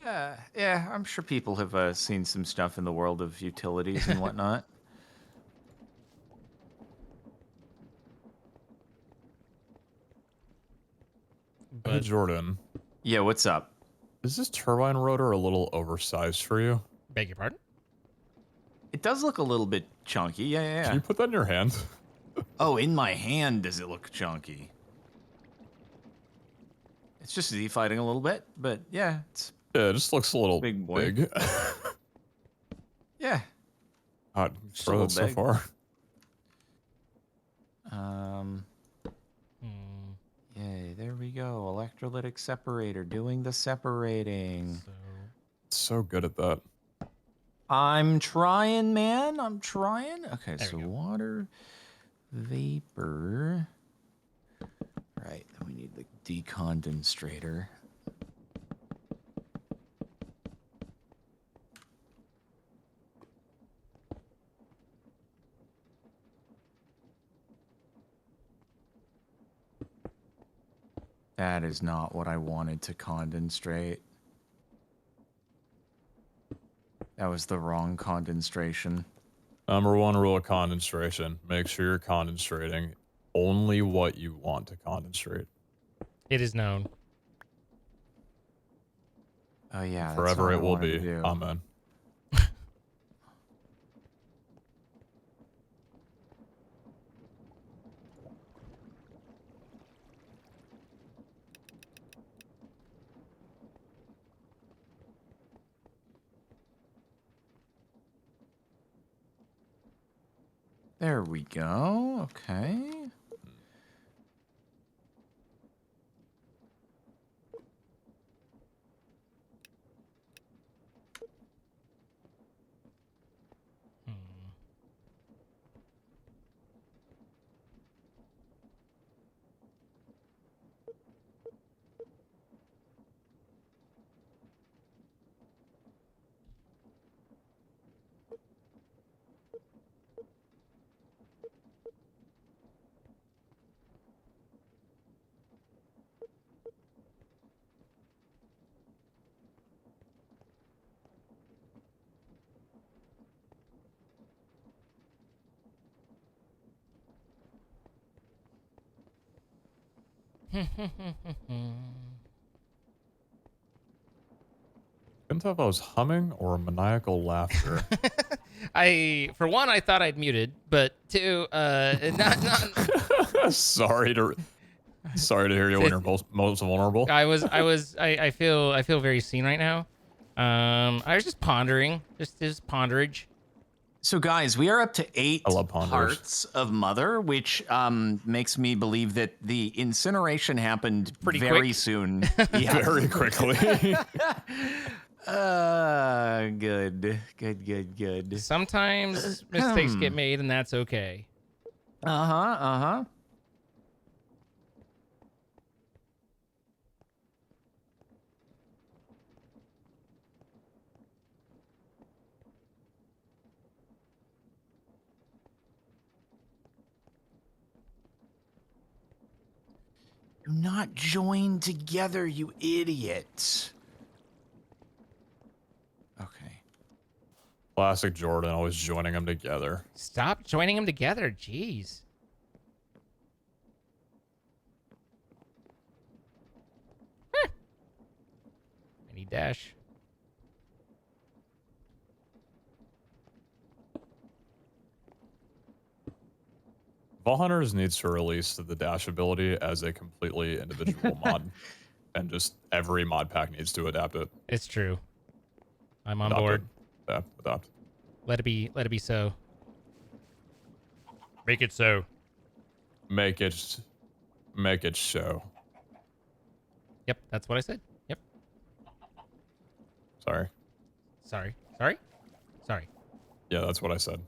[SPEAKER 1] Yeah, I'm sure people have seen some stuff in the world of utilities and whatnot.
[SPEAKER 3] But hey, Jordan.
[SPEAKER 1] Yeah, what's up?
[SPEAKER 3] Is this turbine rotor a little oversized for you?
[SPEAKER 2] Beg your pardon?
[SPEAKER 1] It does look a little bit chunky. Yeah.
[SPEAKER 3] Can you put that in your hand?
[SPEAKER 1] Oh, in my hand does it look chunky? It's just Z-fighting a little bit, but yeah,
[SPEAKER 3] it just looks a little
[SPEAKER 1] big. Boy.
[SPEAKER 3] Big.
[SPEAKER 1] Yeah.
[SPEAKER 3] Hot throw that so far.
[SPEAKER 1] Yay, there we go. Electrolytic separator doing the separating.
[SPEAKER 3] So good at that.
[SPEAKER 1] I'm trying, man. I'm trying. Okay, so water, vapor. Right, then we need the decondenstrator. That is not what I wanted to condenstrate. That was the wrong condensation.
[SPEAKER 3] Number one rule of condensation: make sure you're condenstrating only what you want to condenstrate.
[SPEAKER 2] It is known.
[SPEAKER 1] Oh yeah.
[SPEAKER 3] Forever it will be. Amen.
[SPEAKER 1] There we go. Okay.
[SPEAKER 3] Couldn't tell if I was humming or maniacal laughter.
[SPEAKER 2] For one, I thought I'd muted, but two, not.
[SPEAKER 3] Sorry to hear you when you're most vulnerable.
[SPEAKER 2] I feel very seen right now. I was just pondering, just ponderage.
[SPEAKER 1] So guys, we are up to 8
[SPEAKER 3] I love ponders.
[SPEAKER 1] parts of Mother, which makes me believe that the incineration happened
[SPEAKER 2] Pretty
[SPEAKER 1] very
[SPEAKER 2] quick.
[SPEAKER 1] soon. Yeah.
[SPEAKER 3] Very quickly.
[SPEAKER 1] Good.
[SPEAKER 2] Sometimes mistakes get made, and that's okay.
[SPEAKER 1] Uh-huh. Do not join together, you idiot. Okay.
[SPEAKER 3] Classic Jordan, always joining them together.
[SPEAKER 2] Stop joining them together. Jeez. I need dash.
[SPEAKER 3] Hunters needs to release the dash ability as a completely individual mod. And just every mod pack needs to adapt it.
[SPEAKER 2] It's true. I'm on
[SPEAKER 3] Adopt
[SPEAKER 2] board.
[SPEAKER 3] it. Adopt.
[SPEAKER 2] Let it be so. Make it so.
[SPEAKER 3] Make it so.
[SPEAKER 2] Yep, that's what I said. Yep.
[SPEAKER 3] Sorry.
[SPEAKER 2] Sorry.
[SPEAKER 3] Yeah, that's what I said.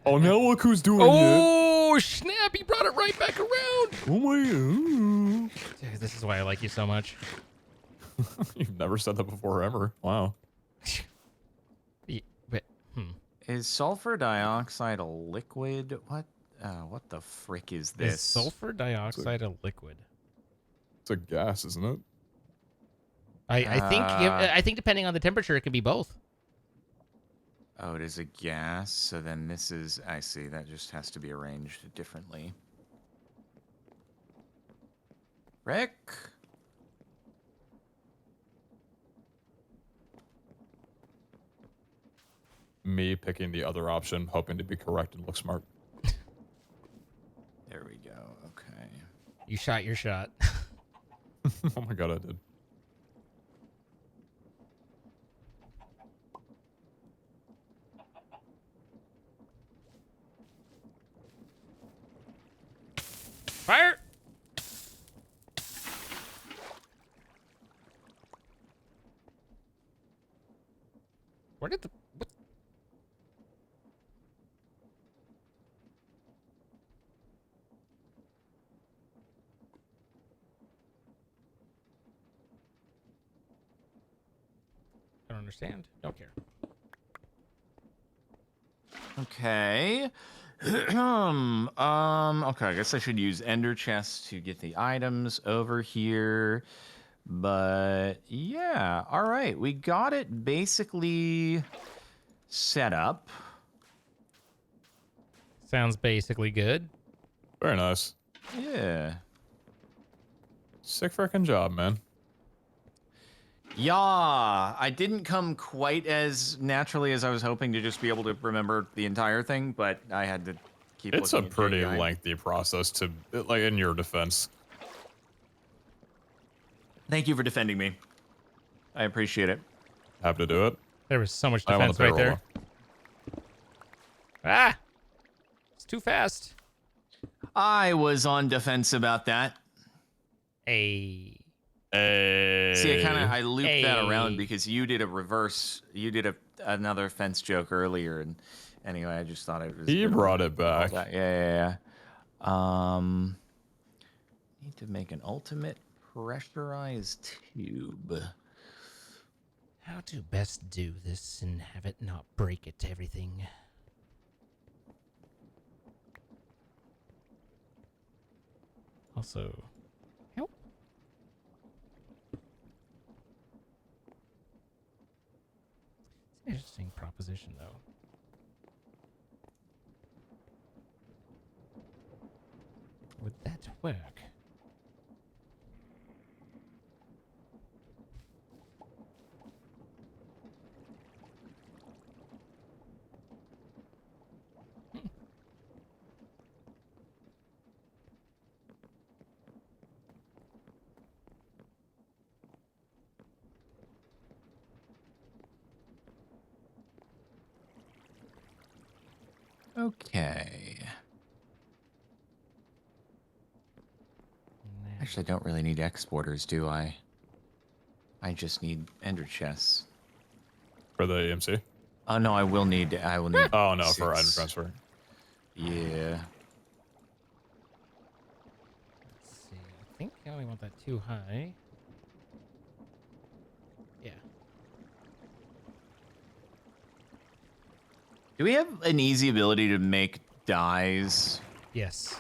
[SPEAKER 3] Oh, now look who's doing it.
[SPEAKER 2] Oh, snap. He brought it right back around.
[SPEAKER 3] Oh my god.
[SPEAKER 2] Dude, this is why I like you so much.
[SPEAKER 3] You've never said that before ever. Wow.
[SPEAKER 1] Is sulfur dioxide a liquid? What the frick is this?
[SPEAKER 2] Is sulfur dioxide a liquid?
[SPEAKER 3] It's a gas, isn't it?
[SPEAKER 2] I think depending on the temperature, it can be both.
[SPEAKER 1] Oh, it is a gas. So then this is, I see, that just has to be arranged differently. Rick?
[SPEAKER 3] Me picking the other option, hoping to be correct and look smart.
[SPEAKER 1] There we go. Okay.
[SPEAKER 2] You shot your shot.
[SPEAKER 3] Oh my god, I did.
[SPEAKER 2] Fire! Where did the... What? I don't understand. Don't care.
[SPEAKER 1] Okay. Okay, I guess I should use Ender Chest to get the items over here. But yeah, all right. We got it basically set up.
[SPEAKER 2] Sounds basically good.
[SPEAKER 3] Very nice.
[SPEAKER 1] Yeah.
[SPEAKER 3] Sick frickin' job, man.
[SPEAKER 1] Yeah, I didn't come quite as naturally as I was hoping to just be able to remember the entire thing, but I had to keep
[SPEAKER 3] It's a
[SPEAKER 1] looking at
[SPEAKER 3] pretty
[SPEAKER 1] JDI.
[SPEAKER 3] lengthy process to, like, in your defense.
[SPEAKER 1] Thank you for defending me. I appreciate it.
[SPEAKER 3] Happy to do it.
[SPEAKER 2] There was so much
[SPEAKER 3] I'm on the
[SPEAKER 2] defense right there. Ah! It's too fast.
[SPEAKER 1] I was on defense about that.
[SPEAKER 2] Hey.
[SPEAKER 3] Hey.
[SPEAKER 1] See, I looped that around
[SPEAKER 2] Hey.
[SPEAKER 1] because you did a reverse. You did another fence joke earlier, and anyway, I just thought it was.
[SPEAKER 3] He brought it back.
[SPEAKER 1] Yeah. Need to make an ultimate pressurized tube.
[SPEAKER 2] How to best do this and have it not break it to everything. Also, help. It's an interesting proposition, though. Would that work?
[SPEAKER 1] Okay. Actually, I don't really need exporters, do I? I just need ender chests.
[SPEAKER 3] For the EMC?
[SPEAKER 1] Oh no, I will need.
[SPEAKER 3] Oh no,
[SPEAKER 1] 6.
[SPEAKER 3] for item transfer.
[SPEAKER 1] Yeah.
[SPEAKER 2] Let's see. I think I only want that too high. Yeah.
[SPEAKER 1] Do we have an easy ability to make dyes?
[SPEAKER 2] Yes.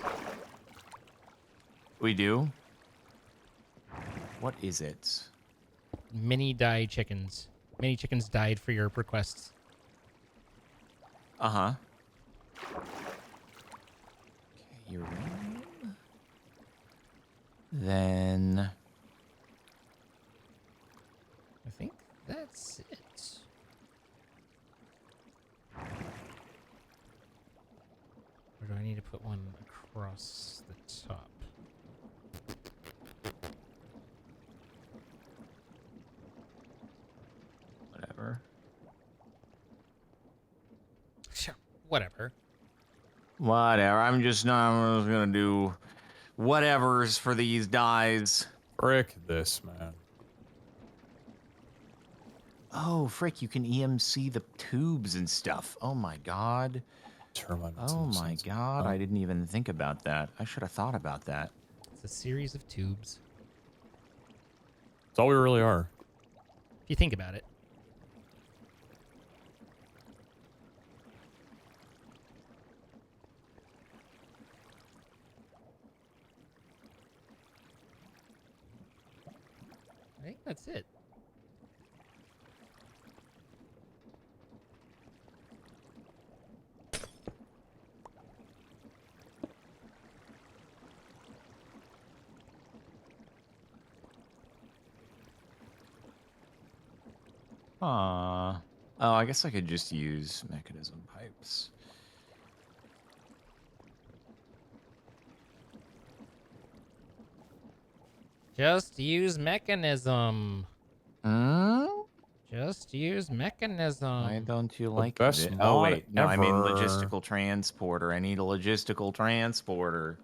[SPEAKER 1] We do. What is it?
[SPEAKER 2] Mini die chickens. Mini chickens died for your requests.
[SPEAKER 1] Uh-huh. Okay, uranium. Then
[SPEAKER 2] I think that's it. Or do I need to put one across the top?
[SPEAKER 1] whatever.
[SPEAKER 2] Sure. Whatever.
[SPEAKER 1] Whatever. I'm just gonna do whatever's for these dyes.
[SPEAKER 3] Frick this, man.
[SPEAKER 1] Oh, frick, you can EMC the tubes and stuff. Oh my god.
[SPEAKER 3] Termite.
[SPEAKER 1] Oh my god, I didn't even think about that. I should have thought about that.
[SPEAKER 2] It's a series of tubes.
[SPEAKER 3] That's all we really are.
[SPEAKER 2] If you think about it. I think that's it.
[SPEAKER 1] Oh, I guess I could just use mechanism pipes.
[SPEAKER 2] Just use mechanism.
[SPEAKER 1] Hmm?
[SPEAKER 2] Just use mechanism.
[SPEAKER 1] Why don't you like
[SPEAKER 3] best
[SPEAKER 1] it? Oh,
[SPEAKER 3] mod
[SPEAKER 1] wait. No, I mean
[SPEAKER 3] ever.
[SPEAKER 1] logistical transporter. I need a logistical transporter.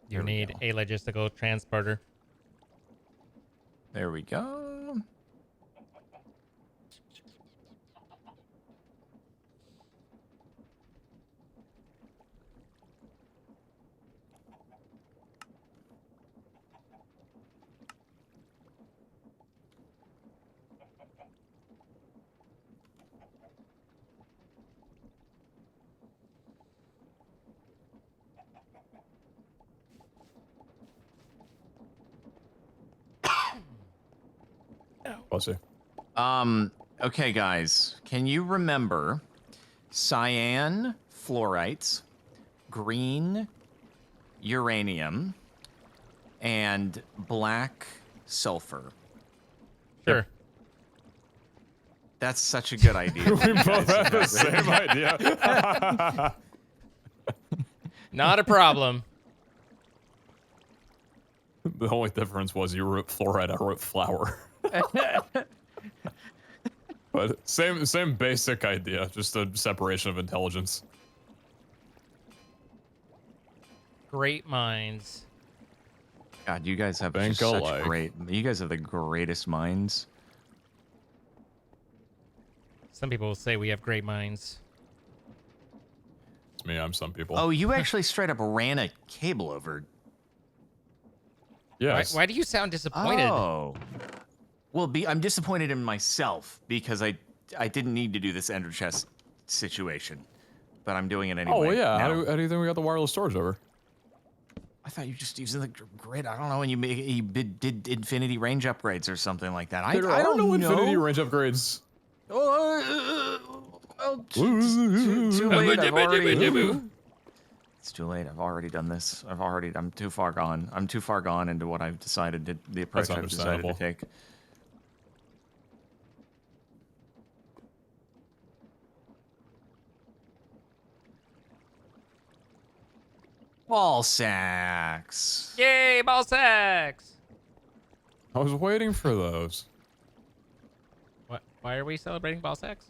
[SPEAKER 2] You
[SPEAKER 1] There we
[SPEAKER 2] need
[SPEAKER 1] go.
[SPEAKER 2] a logistical transporter.
[SPEAKER 1] There we go.
[SPEAKER 3] We'll see.
[SPEAKER 1] Okay, guys. Can you remember cyan fluorites, green uranium, and black sulfur?
[SPEAKER 2] Sure.
[SPEAKER 1] That's such a good idea.
[SPEAKER 3] We both have the same idea.
[SPEAKER 2] Not a problem.
[SPEAKER 3] The only difference was you wrote fluoride, I wrote flour. But same basic idea, just a separation of intelligence.
[SPEAKER 2] Great minds.
[SPEAKER 1] God, you guys have
[SPEAKER 3] Think
[SPEAKER 1] just such
[SPEAKER 3] alike.
[SPEAKER 1] great. You guys have the greatest minds.
[SPEAKER 2] Some people will say we have great minds.
[SPEAKER 3] It's me, I'm some people.
[SPEAKER 1] Oh, you actually straight up ran a cable over.
[SPEAKER 3] yes.
[SPEAKER 2] Why do you sound disappointed?
[SPEAKER 1] Oh. Well, I'm disappointed in myself because I didn't need to do this ender chest situation, but I'm doing it anyway.
[SPEAKER 3] Oh, well, yeah. How
[SPEAKER 1] now.
[SPEAKER 3] do you think we got the wireless storage over?
[SPEAKER 1] I thought you were just using the grid. I don't know when you did infinity range upgrades or something like that. I
[SPEAKER 3] There
[SPEAKER 1] don't
[SPEAKER 3] are no
[SPEAKER 1] know.
[SPEAKER 3] infinity range upgrades.
[SPEAKER 1] Well, too late. It's too late. I've already done this. I'm too far gone. I'm too far gone into what I've decided to, the approach
[SPEAKER 3] That's
[SPEAKER 1] I've decided to
[SPEAKER 3] understandable.
[SPEAKER 1] take. Ball sacks.
[SPEAKER 2] Yay, ball sacks!
[SPEAKER 3] I was waiting for those.
[SPEAKER 2] What? Why are we celebrating ball sacks?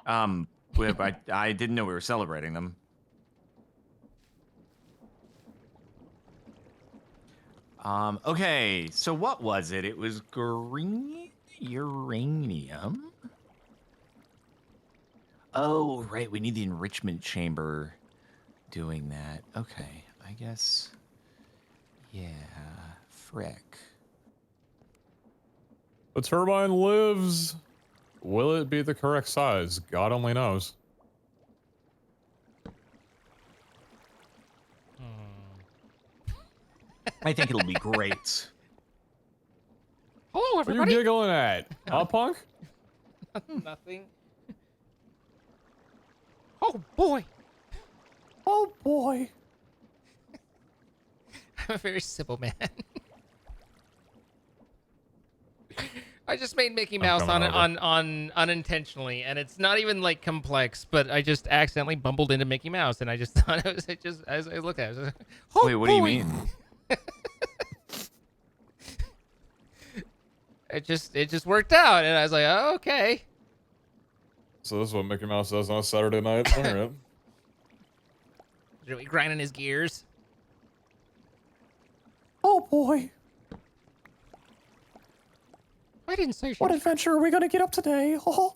[SPEAKER 1] I didn't know we were celebrating them. Okay, so what was it? It was green uranium. Oh, right, we need the enrichment chamber doing that. Okay, I guess. Yeah, frick.
[SPEAKER 3] The turbine lives. Will it be the correct size? God only knows.
[SPEAKER 1] I think it'll be great.
[SPEAKER 2] Hello,
[SPEAKER 3] What are you
[SPEAKER 2] everybody.
[SPEAKER 3] giggling at? Huh, punk?
[SPEAKER 2] Nothing. Oh boy.
[SPEAKER 3] Oh boy.
[SPEAKER 2] I'm a very simple man. I just made Mickey Mouse
[SPEAKER 3] coming
[SPEAKER 2] on unintentionally, and it's not even like complex, but I just accidentally bumbled into Mickey Mouse, and I just thought it just as I looked at it, I was like, oh,
[SPEAKER 1] Wait, what
[SPEAKER 2] boy.
[SPEAKER 1] do you mean?
[SPEAKER 2] It just worked out, and I was like, oh, okay.
[SPEAKER 3] So this is what Mickey Mouse does on a Saturday night. All right.
[SPEAKER 2] Really grinding his gears.
[SPEAKER 3] Oh boy.
[SPEAKER 2] I didn't say she
[SPEAKER 3] What
[SPEAKER 2] was.
[SPEAKER 3] adventure are we gonna get up today? Oh.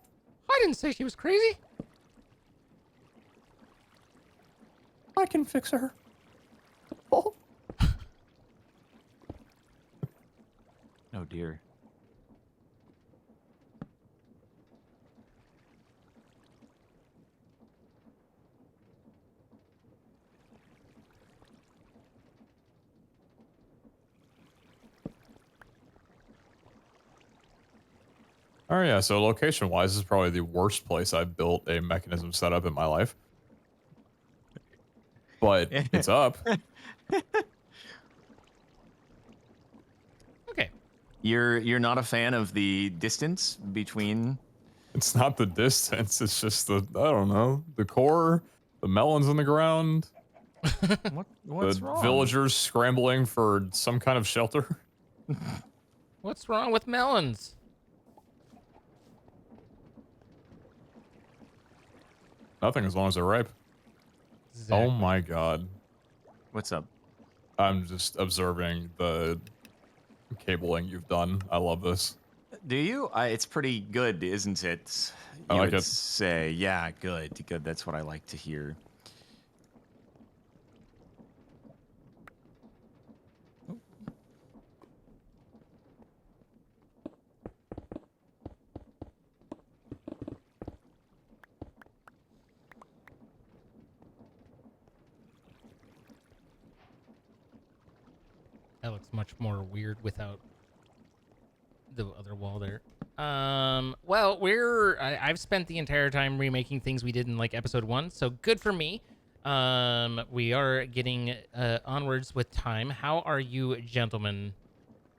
[SPEAKER 2] I didn't say she was crazy.
[SPEAKER 3] I can fix her. Oh.
[SPEAKER 1] Oh dear.
[SPEAKER 3] Oh yeah, so location-wise, this is probably the worst place I've built a mechanism setup in my life. But it's up.
[SPEAKER 2] Okay.
[SPEAKER 1] You're not a fan of the distance between.
[SPEAKER 3] It's not the distance, it's just the, I don't know, the core, the melons in the ground,
[SPEAKER 1] What's
[SPEAKER 3] the
[SPEAKER 1] wrong?
[SPEAKER 3] villagers scrambling for some kind of shelter.
[SPEAKER 2] What's wrong with melons?
[SPEAKER 3] Nothing as long as they're ripe.
[SPEAKER 2] Exactly.
[SPEAKER 3] Oh my god.
[SPEAKER 1] What's up?
[SPEAKER 3] I'm just observing the cabling you've done. I love this.
[SPEAKER 1] Do you? It's pretty good, isn't it?
[SPEAKER 3] I
[SPEAKER 1] You
[SPEAKER 3] like
[SPEAKER 1] would
[SPEAKER 3] it.
[SPEAKER 1] say, yeah, good. That's what I like to hear.
[SPEAKER 2] That looks much more weird without the other wall there. Well, I've spent the entire time remaking things we did in like episode 1, so good for me. We are getting onwards with time. How are you, gentlemen?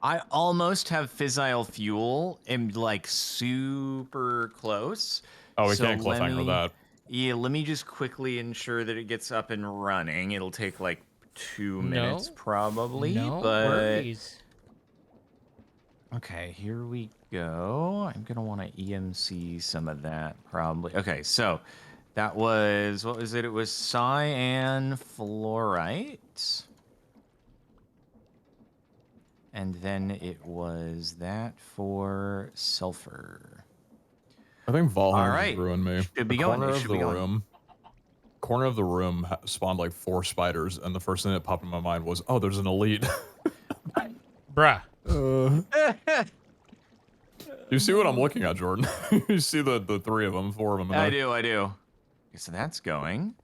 [SPEAKER 1] I almost have fissile fuel and like super close.
[SPEAKER 3] Oh, we
[SPEAKER 1] So
[SPEAKER 3] can't cliffhanger that.
[SPEAKER 1] Yeah, let me just quickly ensure that it gets up and running. It'll take like 2 minutes probably,
[SPEAKER 2] No
[SPEAKER 1] but
[SPEAKER 2] worries.
[SPEAKER 1] okay, here we go. I'm gonna want to EMC some of that probably. Okay, so that was, what was it? It was cyan fluorite. And then it was that for sulfur.
[SPEAKER 3] I think
[SPEAKER 1] All
[SPEAKER 3] Valheim
[SPEAKER 1] right.
[SPEAKER 3] just ruined me.
[SPEAKER 1] Should be going. It should be going.
[SPEAKER 3] Corner of the room spawned like 4 spiders, and the first thing that popped in my mind was, oh, there's an elite.
[SPEAKER 2] Bruh.
[SPEAKER 3] You see what I'm looking at, Jordan? You see the 3 of them, 4 of them.
[SPEAKER 1] I do. Okay, so that's going.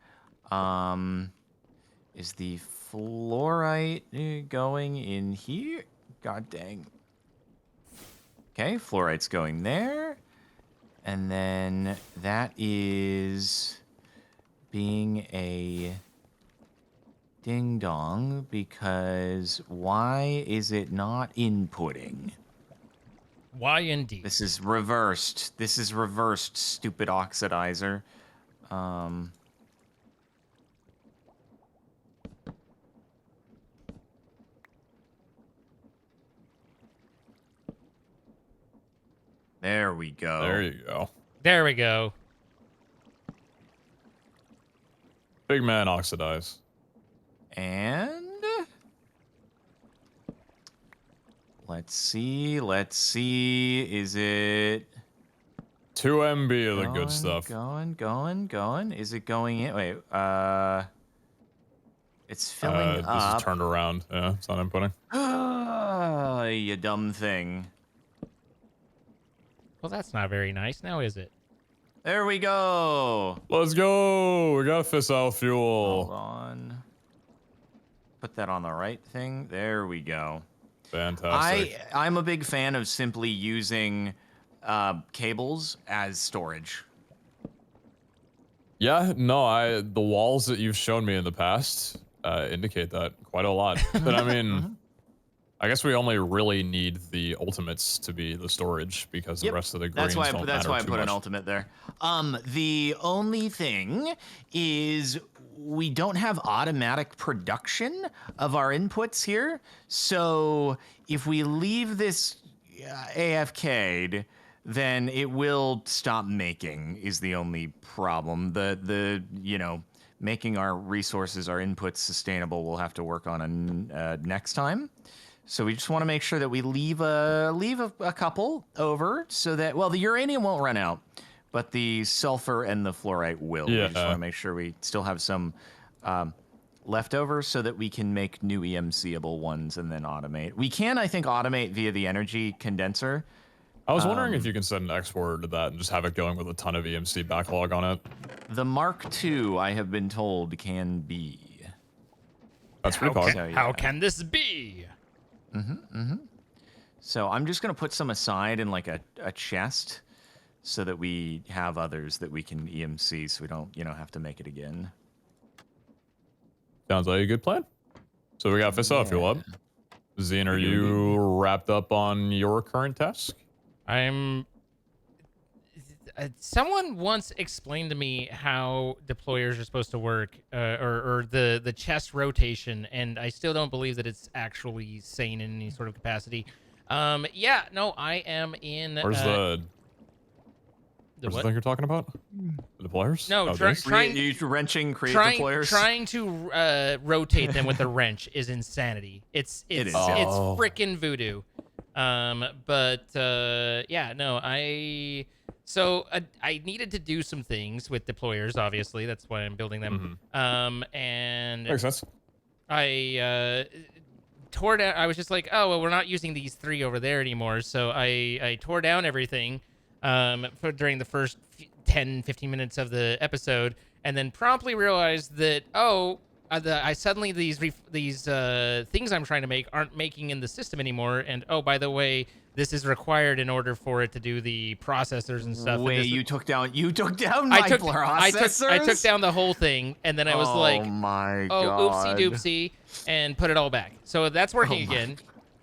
[SPEAKER 1] Is the fluorite going in here? God dang. Okay, fluorite's going there. And then that is being a ding dong because why is it not inputting?
[SPEAKER 2] Why indeed?
[SPEAKER 1] This is reversed, stupid oxidizer. There we go.
[SPEAKER 3] There you go.
[SPEAKER 2] There we go.
[SPEAKER 3] Big man oxidize.
[SPEAKER 1] And let's see. Is it
[SPEAKER 3] 2 MB of the good stuff.
[SPEAKER 1] going? Is it going in? Wait, it's filling
[SPEAKER 3] This
[SPEAKER 1] up.
[SPEAKER 3] is turned around. Yeah, it's not inputting.
[SPEAKER 1] You dumb thing.
[SPEAKER 2] Well, that's not very nice, now is it?
[SPEAKER 1] There we go.
[SPEAKER 3] Let's go. We got fissile fuel.
[SPEAKER 1] Hold on. Put that on the right thing. There we go.
[SPEAKER 3] Fantastic.
[SPEAKER 1] I'm a big fan of simply using cables as storage.
[SPEAKER 3] Yeah, no, the walls that you've shown me in the past indicate that quite a lot. But I mean, I guess we only really need the ultimates to be the storage because the rest of the greens don't matter
[SPEAKER 1] That's why I
[SPEAKER 3] too
[SPEAKER 1] put an
[SPEAKER 3] much.
[SPEAKER 1] ultimate there. The only thing is we don't have automatic production of our inputs here. So if we leave this AFK'd, then it will stop making is the only problem. The making our resources, our inputs sustainable, we'll have to work on next time. So we just want to make sure that we leave a couple over so that, well, the uranium won't run out, but the sulfur and the fluorite will.
[SPEAKER 3] Yeah.
[SPEAKER 1] We just want to make sure we still have some left over so that we can make new EMC-able ones and then automate. We can, I think, automate via the energy condenser.
[SPEAKER 3] I was wondering if you can send an export to that and just have it going with a ton of EMC backlog on it.
[SPEAKER 1] The Mark II, I have been told, can be.
[SPEAKER 3] That's pretty cool.
[SPEAKER 2] How can this be?
[SPEAKER 1] So I'm just going to put some aside in like a chest so that we have others that we can EMC so we don't, have to make it again.
[SPEAKER 3] Sounds like a good plan. So we got fissile fuel up. Zine, are you wrapped up on your current task?
[SPEAKER 2] Someone once explained to me how deployers are supposed to work, or the chest rotation, and I still don't believe that it's actually sane in any sort of capacity. Yeah, no, I am in.
[SPEAKER 3] Where's the
[SPEAKER 2] what?
[SPEAKER 3] thing you're talking about? The deployers?
[SPEAKER 2] No,
[SPEAKER 3] Oh,
[SPEAKER 2] trying
[SPEAKER 1] You wrenching create deployers?
[SPEAKER 2] Trying to rotate them with a wrench is insanity. It's frickin' voodoo. Yeah, no, I needed to do some things with deployers, obviously. That's why I'm building them. And
[SPEAKER 3] makes sense.
[SPEAKER 2] I tore down. I was just like, oh, well, we're not using these 3 over there anymore. So I tore down everything during the first 10, 15 minutes of the episode, and then promptly realized that, I suddenly these things I'm trying to make aren't making in the system anymore, and by the way, this is required in order for it to do the processors and stuff.
[SPEAKER 1] Wait,
[SPEAKER 2] and
[SPEAKER 1] you took down my processors?
[SPEAKER 2] I took down the whole thing, and then I was like,
[SPEAKER 1] oh my
[SPEAKER 2] oopsie
[SPEAKER 1] god,
[SPEAKER 2] doopsie, and put it all back. So that's working again.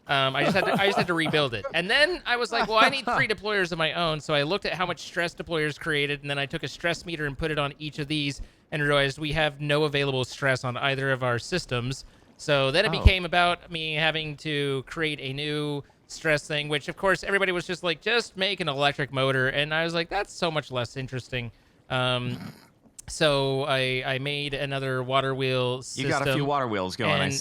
[SPEAKER 2] I just had to rebuild it, and then I was like, well, I need 3 deployers of my own. So I looked at how much stress deployers created, and then I took a stress meter and put it on each of these, and realized we have no available stress on either of our systems. So then it became about me having to create a new stress thing, which of course everybody was just like, just make an electric motor, and I was like, that's so much less interesting. So I made another water wheel system.
[SPEAKER 1] You got a few water wheels going,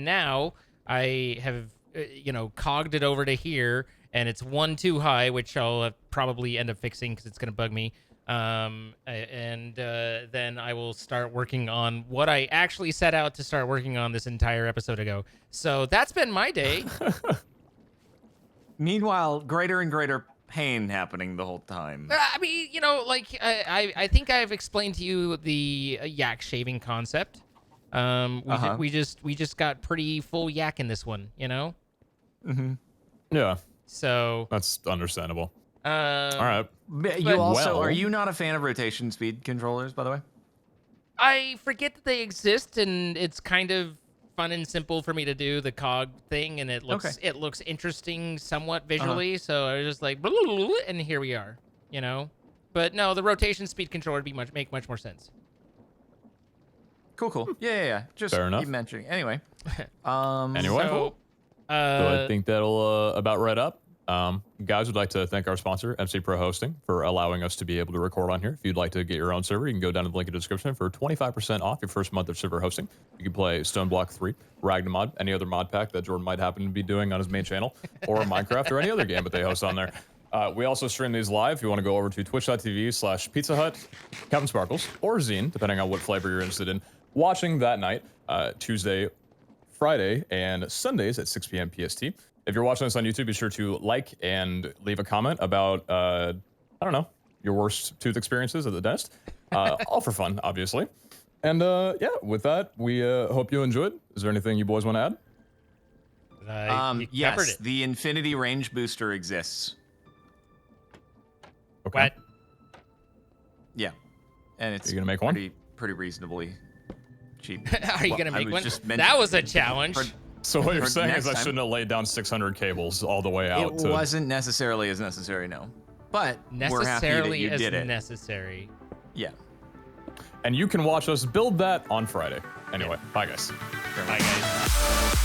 [SPEAKER 2] now I have, cogged it over to here, and it's 1 too high, which I'll probably end up fixing because it's going to bug me. Then I will start working on what I actually set out to start working on this entire episode ago. So that's been my day.
[SPEAKER 1] Meanwhile, greater and greater pain happening the whole time.
[SPEAKER 2] I mean, I think I've explained to you the yak shaving concept. We just got pretty full yak in this one,
[SPEAKER 3] Yeah.
[SPEAKER 2] So
[SPEAKER 3] that's understandable. All right.
[SPEAKER 1] Are you not a fan of rotation speed controllers, by the way?
[SPEAKER 2] I forget that they exist, and it's kind of fun and simple for me to do the cog thing, and it looks interesting somewhat visually. So I was just like, and here we are, But no, the rotation speed controller would make much more sense.
[SPEAKER 1] Cool. Yeah. Just
[SPEAKER 3] fair enough.
[SPEAKER 1] Keep mentioning. Anyway.
[SPEAKER 3] So I think that'll about wrap up. Guys, would like to thank our sponsor, MC Pro Hosting, for allowing us to be able to record on here. If you'd like to get your own server, you can go down to the link in the description for 25% off your first month of server hosting. You can play Stoneblock 3, Ragnamod, any other mod pack that Jordan might happen to be doing on his main channel, or Minecraft, or any other game that they host on there. We also stream these live. If you want to go over to twitch.tv/PeteZahHutt, CaptainSparklez, or Zine, depending on what flavor you're interested in, watching that night, Tuesday, Friday, and Sundays at 6 p.m. PST. If you're watching this on YouTube, be sure to like and leave a comment about, I don't know, your worst tooth experiences at the dentist. All for fun, obviously. And yeah, with that, we hope you enjoyed. Is there anything you boys want to add?
[SPEAKER 1] Yes, the infinity range booster exists.
[SPEAKER 3] Okay.
[SPEAKER 2] What?
[SPEAKER 1] Yeah, and it's
[SPEAKER 3] Are you gonna make one?
[SPEAKER 1] pretty reasonably cheap.
[SPEAKER 2] Are you gonna make one? That was a challenge.
[SPEAKER 3] So what you're saying is I
[SPEAKER 1] time.
[SPEAKER 3] shouldn't have laid down 600 cables all the way out.
[SPEAKER 1] It wasn't necessarily as necessary, no. But we're happy that you did it.
[SPEAKER 2] Necessary.
[SPEAKER 1] Yeah.
[SPEAKER 3] And you can watch us build that on Friday. Anyway, bye guys.
[SPEAKER 2] Bye guys.